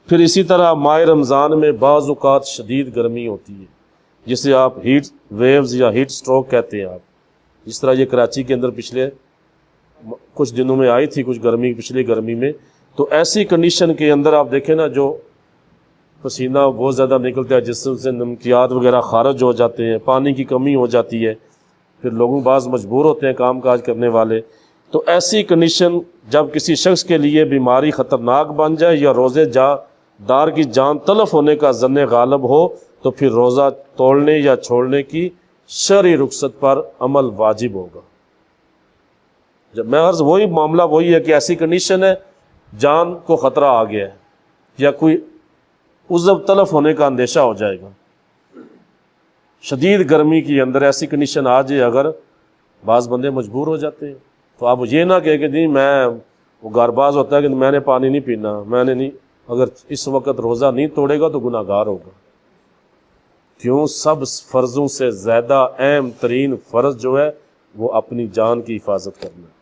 پھر اسی طرح ماہ رمضان میں بعض اوقات شدید گرمی ہوتی ہے، جسے آپ ہیٹ ویوز یا ہیٹ سٹروک کہتے ہیں۔ آپ جس طرح یہ کراچی کے اندر پچھلے کچھ دنوں میں آئی تھی، کچھ گرمی پچھلی گرمی میں، تو ایسی کنڈیشن کے اندر آپ دیکھیں نا، جو پسینہ بہت زیادہ نکلتا ہے، جس سے نمکیات وغیرہ خارج ہو جاتے ہیں، پانی کی کمی ہو جاتی ہے، پھر لوگوں بعض مجبور ہوتے ہیں کام کاج کرنے والے، تو ایسی کنڈیشن جب کسی شخص کے لیے بیماری خطرناک بن جائے یا روزے دار کی جان تلف ہونے کا ظن غالب ہو، تو پھر روزہ توڑنے یا چھوڑنے کی شرعی رخصت پر عمل واجب ہوگا۔ جب میں عرض وہی معاملہ وہی ہے کہ ایسی کنڈیشن ہے، جان کو خطرہ آ گیا ہے یا کوئی عضو تلف ہونے کا اندیشہ ہو جائے گا، شدید گرمی کے اندر ایسی کنڈیشن آ جائے، اگر بعض بندے مجبور ہو جاتے ہیں، تو آپ یہ نہ کہے کہ نہیں میں وہ گارباز ہوتا ہے کہ میں نے پانی نہیں پینا، میں نے نہیں، اگر اس وقت روزہ نہیں توڑے گا تو گناہ گار ہوگا۔ کیوں؟ سب فرضوں سے زیادہ اہم ترین فرض جو ہے وہ اپنی جان کی حفاظت کرنا ہے۔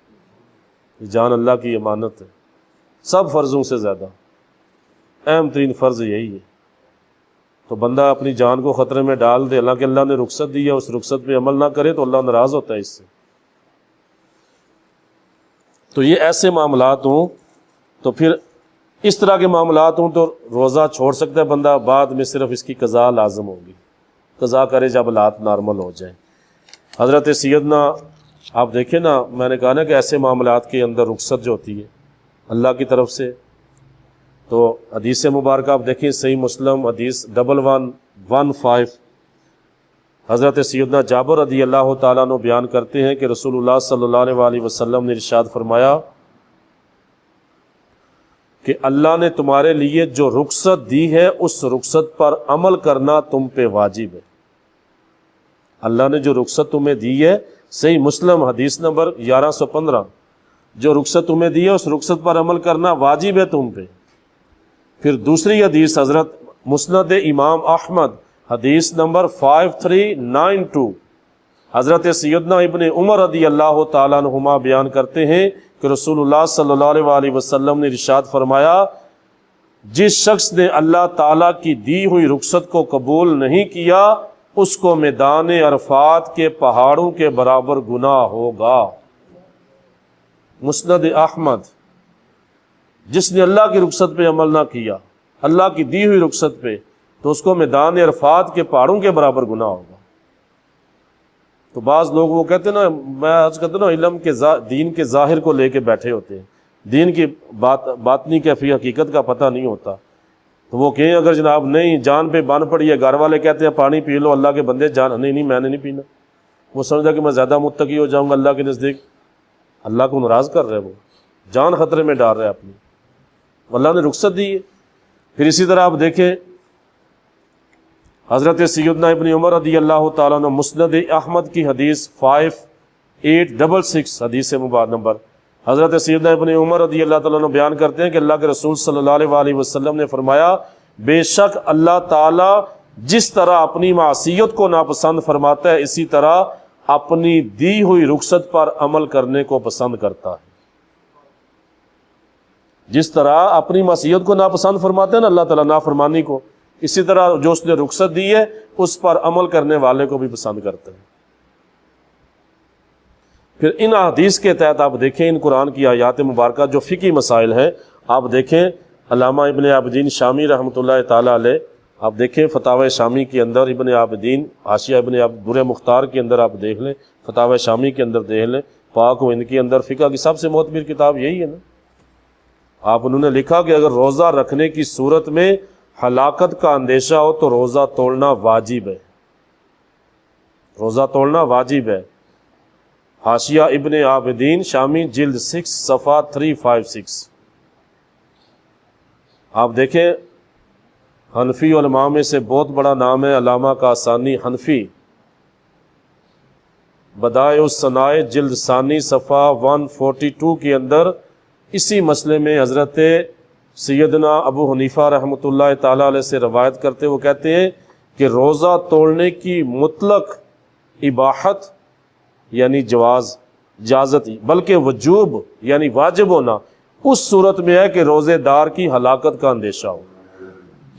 یہ جان اللہ کی امانت ہے، سب فرضوں سے زیادہ اہم ترین فرض یہی ہے۔ تو بندہ اپنی جان کو خطرے میں ڈال دے، اللہ اللہ نے رخصت دی ہے، اس رخصت پہ عمل نہ کرے تو اللہ ناراض ہوتا ہے اس سے۔ تو یہ ایسے معاملات ہوں، تو پھر اس طرح کے معاملات ہوں تو روزہ چھوڑ سکتا ہے بندہ، بعد میں صرف اس کی قضا لازم ہوگی، قضا کرے جب حالات نارمل ہو جائیں۔ حضرت سیدنا آپ دیکھیں نا، میں نے کہا نا کہ ایسے معاملات کے اندر رخصت جو ہوتی ہے اللہ کی طرف سے، تو حدیث مبارکہ آپ دیکھیں، صحیح مسلم حدیث 1115، حضرت سیدنا جابر رضی اللہ تعالیٰ عنہ بیان کرتے ہیں کہ رسول اللہ صلی اللہ علیہ وسلم نے ارشاد فرمایا کہ اللہ نے تمہارے لیے جو رخصت دی ہے اس رخصت پر عمل کرنا تم پہ واجب ہے۔ اللہ نے جو رخصت تمہیں دی ہے، صحیح مسلم حدیث نمبر 1115، جو رخصت تمہیں دی ہے اس رخصت پر عمل کرنا واجب ہے تم پہ۔ پھر دوسری حدیث حضرت مسند امام احمد حدیث نمبر 5392، حضرت سیدنا ابن عمر رضی اللہ تعالیٰ عنہما بیان کرتے ہیں کہ رسول اللہ صلی اللہ علیہ وسلم نے ارشاد فرمایا، جس شخص نے اللہ تعالیٰ کی دی ہوئی رخصت کو قبول نہیں کیا، اس کو میدان عرفات کے پہاڑوں کے برابر گناہ ہوگا۔ مسند احمد، جس نے اللہ کی رخصت پہ عمل نہ کیا، اللہ کی دی ہوئی رخصت پہ، تو اس کو میدان عرفات کے پہاڑوں کے برابر گناہ ہوگا۔ تو بعض لوگ وہ کہتے ہیں نا، میں آج کہتا ہوں نا، علم کے دین کے ظاہر کو لے کے بیٹھے ہوتے ہیں، دین کی باطنی کیفی حقیقت کا پتہ نہیں ہوتا، تو وہ کہیں اگر جناب نہیں جان پہ بان پڑی ہے، گھر والے کہتے ہیں پانی پی لو، اللہ کے بندے جان نہیں میں نے نہیں پینا، وہ سمجھتا کہ میں زیادہ متقی ہو جاؤں گا اللہ کے نزدیک، اللہ کو ناراض کر رہے، وہ جان خطرے میں ڈال رہے اپنی۔ اللہ نے رخصت دی ہے، پھر اسی طرح آپ دیکھیں حضرت سیدنا ابن عمر رضی اللہ تعالیٰ عنہ مسند احمد کی حدیث 5866 حدیث مبارک نمبر، حضرت سیدنا ابن عمر رضی اللہ تعالیٰ عنہ بیان کرتے ہیں کہ اللہ کے رسول صلی اللہ علیہ وسلم نے فرمایا بے شک اللہ تعالیٰ جس طرح اپنی معصیت کو ناپسند فرماتا ہے اسی طرح اپنی دی ہوئی رخصت پر عمل کرنے کو پسند کرتا ہے۔ جس طرح اپنی معصیت کو ناپسند فرماتے ہیں نا اللہ تعالیٰ نافرمانی کو، اسی طرح جو اس نے رخصت دی ہے اس پر عمل کرنے والے کو بھی پسند کرتے ہیں۔ پھر ان حدیث کے تحت آپ دیکھیں ان قرآن کی آیات مبارکہ جو فقہی مسائل ہیں، آپ دیکھیں علامہ ابن عابدین شامی رحمۃ اللہ تعالیٰ علیہ، آپ دیکھیں فتاوی شامی کے اندر ابن عابدین حاشیہ ابن در مختار کے اندر آپ دیکھ لیں، فتاوی شامی کے اندر دیکھ لیں، پاک و ہند کے اندر فقہ کی سب سے معتبر کتاب یہی ہے نا۔ آپ انہوں نے لکھا کہ اگر روزہ رکھنے کی صورت میں ہلاکت کا اندیشہ ہو تو روزہ توڑنا واجب ہے، روزہ توڑنا واجب ہے۔ حاشیہ ابن عابدین شامی جلد 6 صفحہ 356۔ آپ دیکھیں حنفی علماء میں سے بہت بڑا نام ہے علامہ کاسانی حنفی، بدائع الصنائع جلد ثانی صفحہ 142 کے اندر اسی مسئلے میں حضرت سیدنا ابو حنیفہ رحمۃ اللہ تعالیٰ علیہ سے روایت کرتے وہ کہتے ہیں کہ روزہ توڑنے کی مطلق اباحت یعنی جواز اجازت بلکہ وجوب یعنی واجب ہونا اس صورت میں ہے کہ روزے دار کی ہلاکت کا اندیشہ ہو،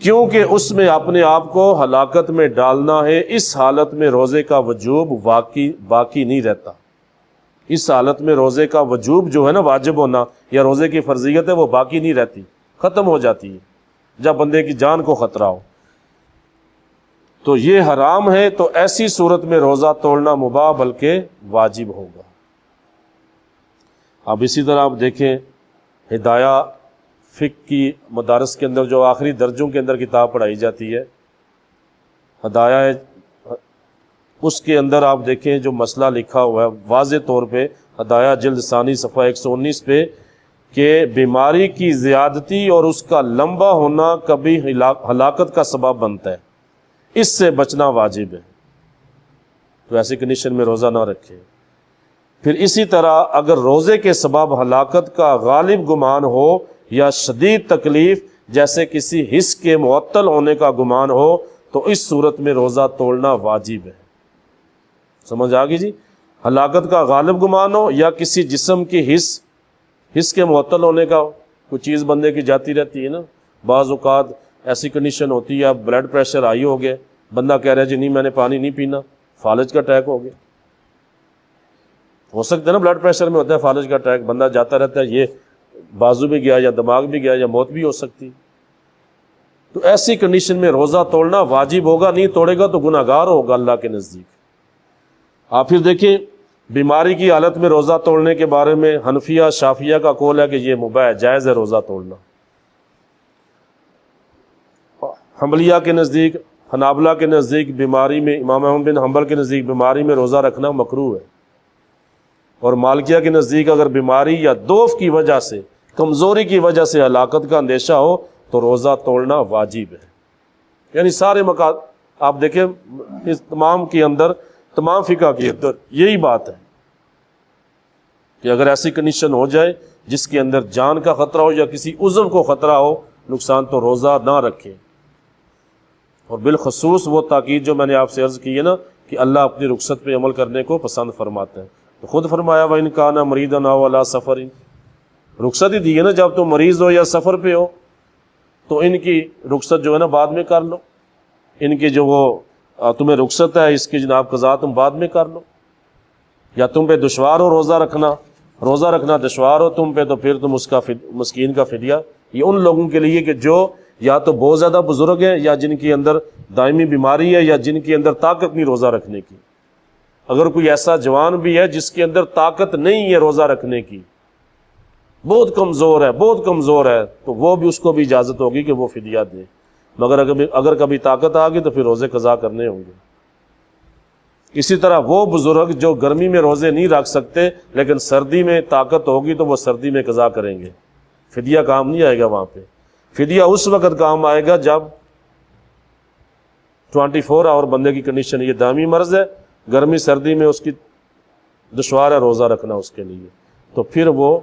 کیونکہ اس میں اپنے آپ کو ہلاکت میں ڈالنا ہے۔ اس حالت میں روزے کا وجوب باقی نہیں رہتا، اس حالت میں روزے کا وجوب جو ہے نا واجب ہونا یا روزے کی فرضیت ہے وہ باقی نہیں رہتی، ختم ہو جاتی ہے جب بندے کی جان کو خطرہ ہو، تو یہ حرام ہے۔ تو ایسی صورت میں روزہ توڑنا مباح بلکہ واجب ہوگا۔ اب اسی طرح آپ دیکھیں ہدایہ فقہ کی مدارس کے اندر جو آخری درجوں کے اندر کتاب پڑھائی جاتی ہے ہدایہ، اس کے اندر آپ دیکھیں جو مسئلہ لکھا ہوا ہے واضح طور پہ ہدایہ جلد ثانی صفحہ 119 پہ کہ بیماری کی زیادتی اور اس کا لمبا ہونا کبھی ہلاکت کا سبب بنتا ہے، اس سے بچنا واجب ہے، تو ایسی کنڈیشن میں روزہ نہ رکھے۔ پھر اسی طرح اگر روزے کے سبب ہلاکت کا غالب گمان ہو یا شدید تکلیف جیسے کسی حص کے معطل ہونے کا گمان ہو تو اس صورت میں روزہ توڑنا واجب ہے۔ سمجھ آ گئی جی؟ ہلاکت کا غالب گمان ہو یا کسی جسم کی حص کے معطل ہونے کا، کوئی چیز بندے کی جاتی رہتی ہے نا، بعض اوقات ایسی کنڈیشن ہوتی ہے اب بلڈ پریشر ہائی ہو گیا، بندہ کہہ رہا ہے جی نہیں میں نے پانی نہیں پینا، فالج کا اٹیک ہو گیا، ہو سکتا ہے نا بلڈ پریشر میں ہوتا ہے فالج کا اٹیک، بندہ جاتا رہتا ہے یہ بازو بھی گیا یا دماغ بھی گیا یا موت بھی ہو سکتی، تو ایسی کنڈیشن میں روزہ توڑنا واجب ہوگا، نہیں توڑے گا تو گناہ گار ہوگا اللہ کے نزدیک۔ آپ پھر دیکھیں بیماری کی حالت میں روزہ توڑنے کے بارے میں حنفیہ شافعیہ کا قول ہے کہ یہ مباح ہے، جائز ہے روزہ توڑنا۔ حنبلیہ کے نزدیک، حنابلہ کے نزدیک بیماری میں، امام احمد بن حنبل کے نزدیک بیماری میں روزہ رکھنا مکروہ ہے، اور مالکیہ کے نزدیک اگر بیماری یا دوف کی وجہ سے، کمزوری کی وجہ سے ہلاکت کا اندیشہ ہو تو روزہ توڑنا واجب ہے۔ یعنی سارے آپ دیکھیں اس تمام کے اندر، تمام فقہ کے اندر یہی بات ہے کہ اگر ایسی کنڈیشن ہو جائے جس کے اندر جان کا خطرہ ہو یا کسی عضو کو خطرہ ہو نقصان، تو روزہ نہ رکھیں۔ اور بالخصوص وہ تاکید جو میں نے آپ سے عرض کی ہے نا کہ اللہ اپنی رخصت پہ عمل کرنے کو پسند فرماتے ہیں، تو خود فرمایا وَإِنْ كَانَ مَرِيضًا أَوْ عَلَىٰ سَفَرٍ، رخصت ہی دی ہے نا، جب تم مریض ہو یا سفر پہ ہو تو ان کی رخصت جو ہے نا بعد میں کر لو، ان کی جو وہ تمہیں رخصت ہے اس کی جناب قضا تم بعد میں کر لو، یا تم پہ دشوار ہو روزہ رکھنا دشوار ہو تم پہ، تو پھر تم اس کا مسکین کا فدیہ، یہ ان لوگوں کے لیے کہ جو یا تو بہت زیادہ بزرگ ہیں یا جن کے اندر دائمی بیماری ہے یا جن کے اندر طاقت نہیں روزہ رکھنے کی۔ اگر کوئی ایسا جوان بھی ہے جس کے اندر طاقت نہیں ہے روزہ رکھنے کی، بہت کمزور ہے تو وہ بھی، اس کو بھی اجازت ہوگی کہ وہ فدیہ دے، مگر اگر کبھی طاقت آ گئی تو پھر روزے قضا کرنے ہوں گے۔ اسی طرح وہ بزرگ جو گرمی میں روزے نہیں رکھ سکتے لیکن سردی میں طاقت ہوگی تو وہ سردی میں قضا کریں گے، فدیہ کام نہیں آئے گا وہاں پہ۔ فدیہ اس وقت کام آئے گا جب 24 آور بندے کی کنڈیشن، یہ دائمی مرض ہے، گرمی سردی میں اس کی دشوار ہے روزہ رکھنا اس کے لیے، تو پھر وہ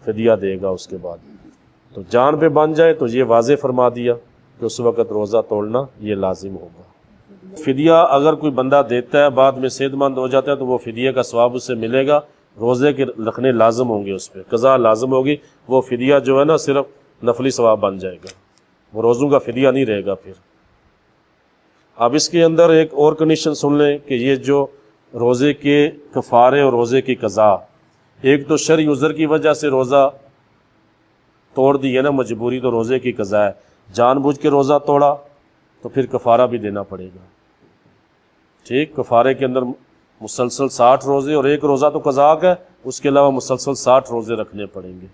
فدیہ دے گا اس کے بعد۔ تو جان پہ بن جائے تو یہ واضح فرما دیا کہ اس وقت روزہ توڑنا یہ لازم ہوگا۔ فدیہ اگر کوئی بندہ دیتا ہے بعد میں صحت مند ہو جاتا ہے تو وہ فدیہ کا ثواب اس سے ملے گا، روزے کے رکھنے لازم ہوں گے، اس پہ قضا لازم ہوگی، وہ فدیہ جو ہے نا صرف نفلی ثواب بن جائے گا، وہ روزوں کا فدیہ نہیں رہے گا پھر۔ اب اس کے اندر ایک اور کنڈیشن سن لیں کہ یہ جو روزے کے کفارے اور روزے کی قضا، ایک تو شرعی عذر کی وجہ سے روزہ توڑ دی ہے نا، مجبوری، تو روزے کی قضا ہے، جان بوجھ کے روزہ توڑا تو پھر کفارہ بھی دینا پڑے گا، ٹھیک۔ کفارے کے اندر مسلسل 60 روزے، اور ایک روزہ تو قضا کا ہے، اس کے علاوہ مسلسل 60 روزے رکھنے پڑیں گے۔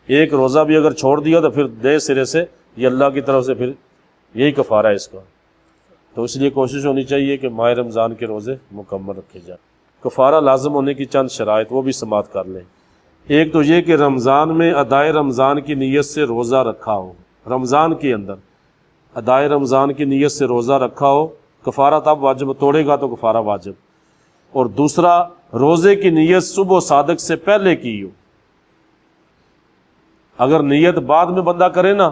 ایک روزہ بھی اگر چھوڑ دیا تو پھر نئے سرے سے یہ اللہ کی طرف سے پھر یہی کفارہ ہے اس کا، تو اس لیے کوشش ہونی چاہیے کہ ماہ رمضان کے روزے مکمل رکھے جائیں۔ کفارہ لازم ہونے کی چند شرائط وہ بھی سماعت کر لیں۔ ایک تو یہ کہ رمضان میں ادائے رمضان کی نیت سے روزہ رکھا ہو، رمضان کے اندر ادائے رمضان کی نیت سے روزہ رکھا ہو، کفارہ تب واجب، توڑے گا تو کفارہ واجب۔ اور دوسرا، روزے کی نیت صبح و صادق سے پہلے کی ہو، اگر نیت بعد میں بندہ کرے نا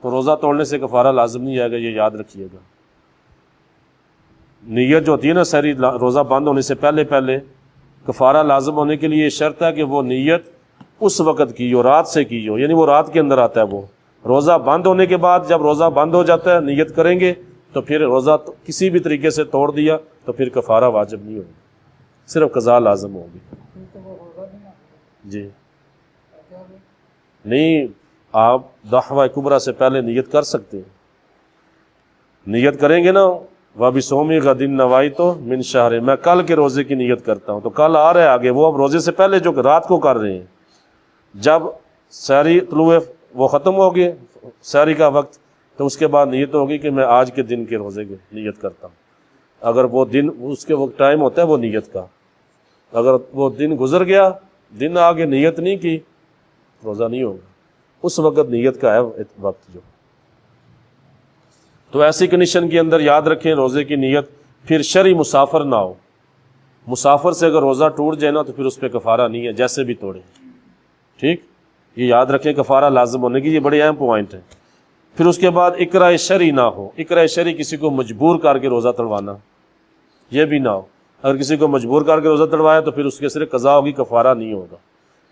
تو روزہ توڑنے سے کفارہ لازم نہیں آئے گا، یہ یاد رکھیے گا۔ نیت جو ہوتی ہے نا سحری روزہ بند ہونے سے پہلے کفارہ لازم ہونے کے لیے یہ شرط ہے کہ وہ نیت اس وقت کی ہو، رات سے کی ہو، یعنی وہ رات کے اندر آتا ہے، وہ روزہ بند ہونے کے بعد جب روزہ بند ہو جاتا ہے نیت کریں گے تو پھر روزہ کسی بھی طریقے سے توڑ دیا تو پھر کفارہ واجب نہیں ہوگا، صرف قضا لازم ہوگی۔ جی نہیں، آپ دعویٰ کبریٰ سے پہلے نیت کر سکتے ہیں، نیت کریں گے نا، وَبِصَوْمِ غَدٍ نَوَيْتُ مِنْ شَهْرٍ، میں کل کے روزے کی نیت کرتا ہوں، تو کل آ رہا ہے آگے، وہ اب روزے سے پہلے جو رات کو کر رہے ہیں، جب سحری طلوع وہ ختم ہو گئے سحری کا وقت، تو اس کے بعد نیت ہوگی کہ میں آج کے دن کے روزے کی نیت کرتا ہوں۔ اگر وہ دن اس کے وقت ٹائم ہوتا ہے وہ نیت کا، اگر وہ دن گزر گیا، دن آگے نیت نہیں کی، روزہ نہیں ہوگا، اس وقت نیت کا ہے وقت جو۔ تو ایسی کنڈیشن کے اندر یاد رکھیں روزے کی نیت، پھر شرعی مسافر نہ ہو، مسافر سے اگر روزہ ٹوٹ جائے نا تو پھر اس پہ کفارہ نہیں ہے، جیسے بھی توڑے، ٹھیک، یہ یاد رکھیں کفارہ لازم ہونے کی، یہ بڑے اہم پوائنٹ ہے۔ پھر اس کے بعد اقراء شرعی نہ ہو، اقراء شرعی کسی کو مجبور کر کے روزہ تڑوانا، یہ بھی نہ ہو، اگر کسی کو مجبور کر کے روزہ تڑوایا تو پھر اس کے صرف قضا ہوگی، کفارہ نہیں ہوگا۔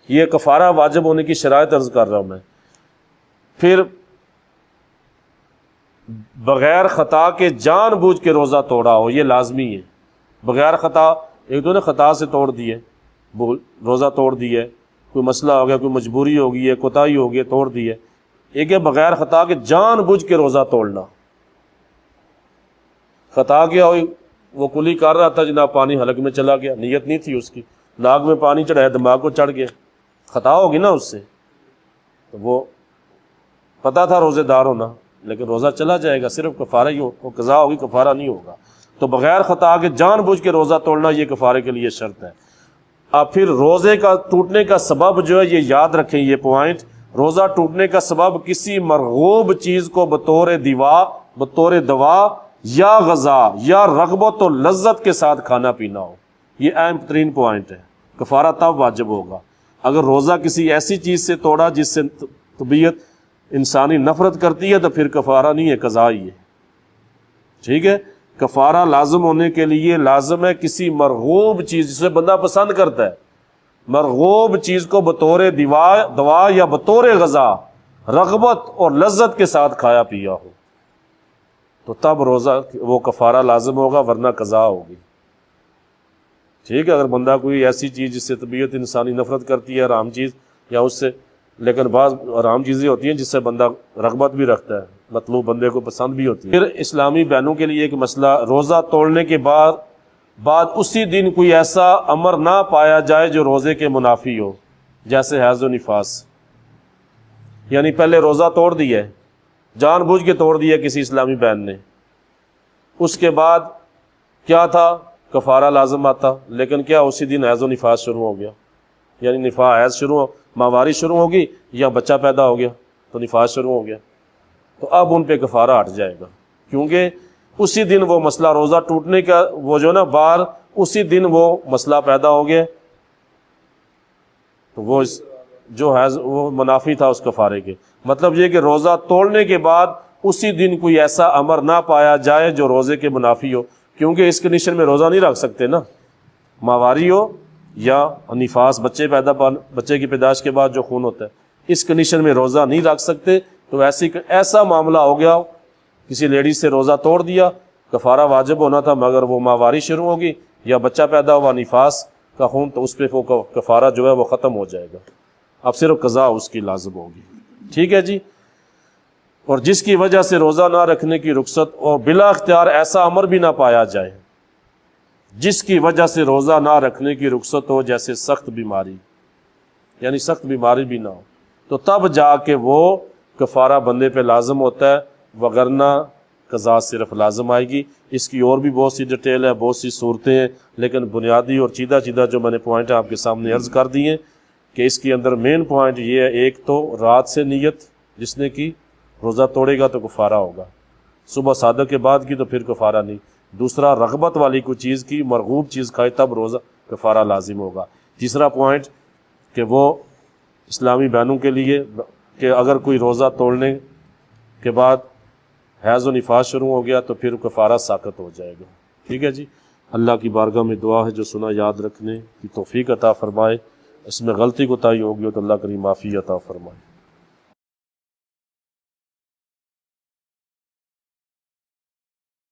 یہ کفارہ واجب ہونے کی شرائط عرض کر رہا ہوں میں۔ پھر بغیر خطا کے جان بوجھ کے روزہ توڑا ہو، یہ لازمی ہے، بغیر خطا، ایک تو نے خطا سے توڑ دیے، روزہ توڑ دیے، کوئی مسئلہ ہو گیا، کوئی مجبوری ہو گئی ہے، کوتاہی ہو گئی، توڑ دیے، ایک ہے بغیر خطا کے جان بوجھ کے روزہ توڑنا۔ خطا کیا ہوئی، وہ کلی کر رہا تھا جناب، پانی حلق میں چلا گیا، نیت نہیں تھی اس کی، ناک میں پانی چڑھایا، دماغ کو چڑھ گیا، خطا ہوگی نا اس سے، تو وہ پتہ تھا روزے دار ہونا، لیکن روزہ چلا جائے گا، صرف کفارہ ہی وہ قضا ہوگی، کفارہ نہیں ہوگا۔ تو بغیر خطا کے جان بوجھ کے روزہ توڑنا یہ کفارے کے لیے شرط ہے۔ اب پھر روزے کا ٹوٹنے کا سبب جو ہے یہ یاد رکھیں، یہ پوائنٹ، روزہ ٹوٹنے کا سبب کسی مرغوب چیز کو بطور دوا یا غذا یا رغبت و لذت کے ساتھ کھانا پینا ہو، یہ اہم ترین پوائنٹ ہے، کفارہ تب واجب ہوگا۔ اگر روزہ کسی ایسی چیز سے توڑا جس سے طبیعت انسانی نفرت کرتی ہے تو پھر کفارہ نہیں ہے، قضا ہی ہے، ٹھیک ہے۔ کفارہ لازم ہونے کے لیے لازم ہے کسی مرغوب چیز جسے بندہ پسند کرتا ہے، مرغوب چیز کو بطور دوا یا بطور غذا رغبت اور لذت کے ساتھ کھایا پیا ہو تو تب روزہ وہ کفارہ لازم ہوگا، ورنہ قضا ہوگی، ٹھیک ہے۔ اگر بندہ کوئی ایسی چیز جس سے طبیعت انسانی نفرت کرتی ہے، حرام چیز یا اس سے، لیکن بعض حرام چیزیں ہوتی ہیں جس سے بندہ رغبت بھی رکھتا ہے، مطلوب بندے کو پسند بھی ہوتی ہے۔ پھر اسلامی بہنوں کے لیے ایک مسئلہ، روزہ توڑنے کے بعد اسی دن کوئی ایسا امر نہ پایا جائے جو روزے کے منافی ہو، جیسے حیض و نفاس، یعنی پہلے روزہ توڑ دیا ہے، جان بوجھ کے توڑ دیا کسی اسلامی بہن نے، اس کے بعد کیا تھا، کفارہ لازم آتا، لیکن کیا اسی دن حیض و نفاس شروع ہو گیا، یعنی حیض شروع، ماہواری شروع ہوگی یا بچہ پیدا ہو گیا، تو نفاس شروع ہو گیا، تو اب ان پہ کفارہ ہٹ جائے گا، کیونکہ اسی دن وہ مسئلہ روزہ ٹوٹنے کا وہ جو نا بار اسی دن وہ مسئلہ پیدا ہو گیا، تو وہ جو ہے وہ منافی تھا اس کفارے کے۔ مطلب یہ کہ روزہ توڑنے کے بعد اسی دن کوئی ایسا امر نہ پایا جائے جو روزے کے منافی ہو، کیونکہ اس کنڈیشن میں روزہ نہیں رکھ سکتے نا، ماواری ہو یا نفاس بچے کی پیدائش کے بعد جو خون ہوتا ہے، اس کنڈیشن میں روزہ نہیں رکھ سکتے۔ تو ایسا معاملہ ہو گیا، کسی لیڈیز سے روزہ توڑ دیا، کفارہ واجب ہونا تھا مگر وہ ماواری شروع ہوگی یا بچہ پیدا ہوا نفاس کا خون، تو اس پہ وہ کفارہ جو ہے وہ ختم ہو جائے گا، اب صرف قضا اس کی لازم ہوگی۔ ٹھیک ہے جی۔ اور جس کی وجہ سے روزہ نہ رکھنے کی رخصت اور بلا اختیار ایسا امر بھی نہ پایا جائے، جس کی وجہ سے روزہ نہ رکھنے کی رخصت ہو، جیسے سخت بیماری، یعنی سخت بیماری بھی نہ ہو، تو تب جا کے وہ کفارہ بندے پہ لازم ہوتا ہے، وگرنہ قضا صرف لازم آئے گی۔ اس کی اور بھی بہت سی ڈیٹیل ہے، بہت سی صورتیں ہیں، لیکن بنیادی اور چیدہ جو میں نے پوائنٹ آپ کے سامنے عرض کر دی ہیں کہ اس کے اندر مین پوائنٹ یہ ہے، ایک تو رات سے نیت جس نے کی روزہ توڑے گا تو کفارہ ہوگا، صبح صادق کے بعد کی تو پھر کفارہ نہیں، دوسرا رغبت والی کوئی چیز کی، مرغوب چیز کھائے تب روزہ کفارہ لازم ہوگا، تیسرا پوائنٹ کہ وہ اسلامی بہنوں کے لیے کہ اگر کوئی روزہ توڑنے کے بعد حیض و نفاس شروع ہو گیا تو پھر کفارہ ساقط ہو جائے گا۔ ٹھیک ہے جی۔ اللہ کی بارگاہ میں دعا ہے جو سنا یاد رکھنے کی توفیق عطا فرمائے، اس میں غلطی کوتاہی ہوگی تو اللہ کریم معافی عطا فرمائے۔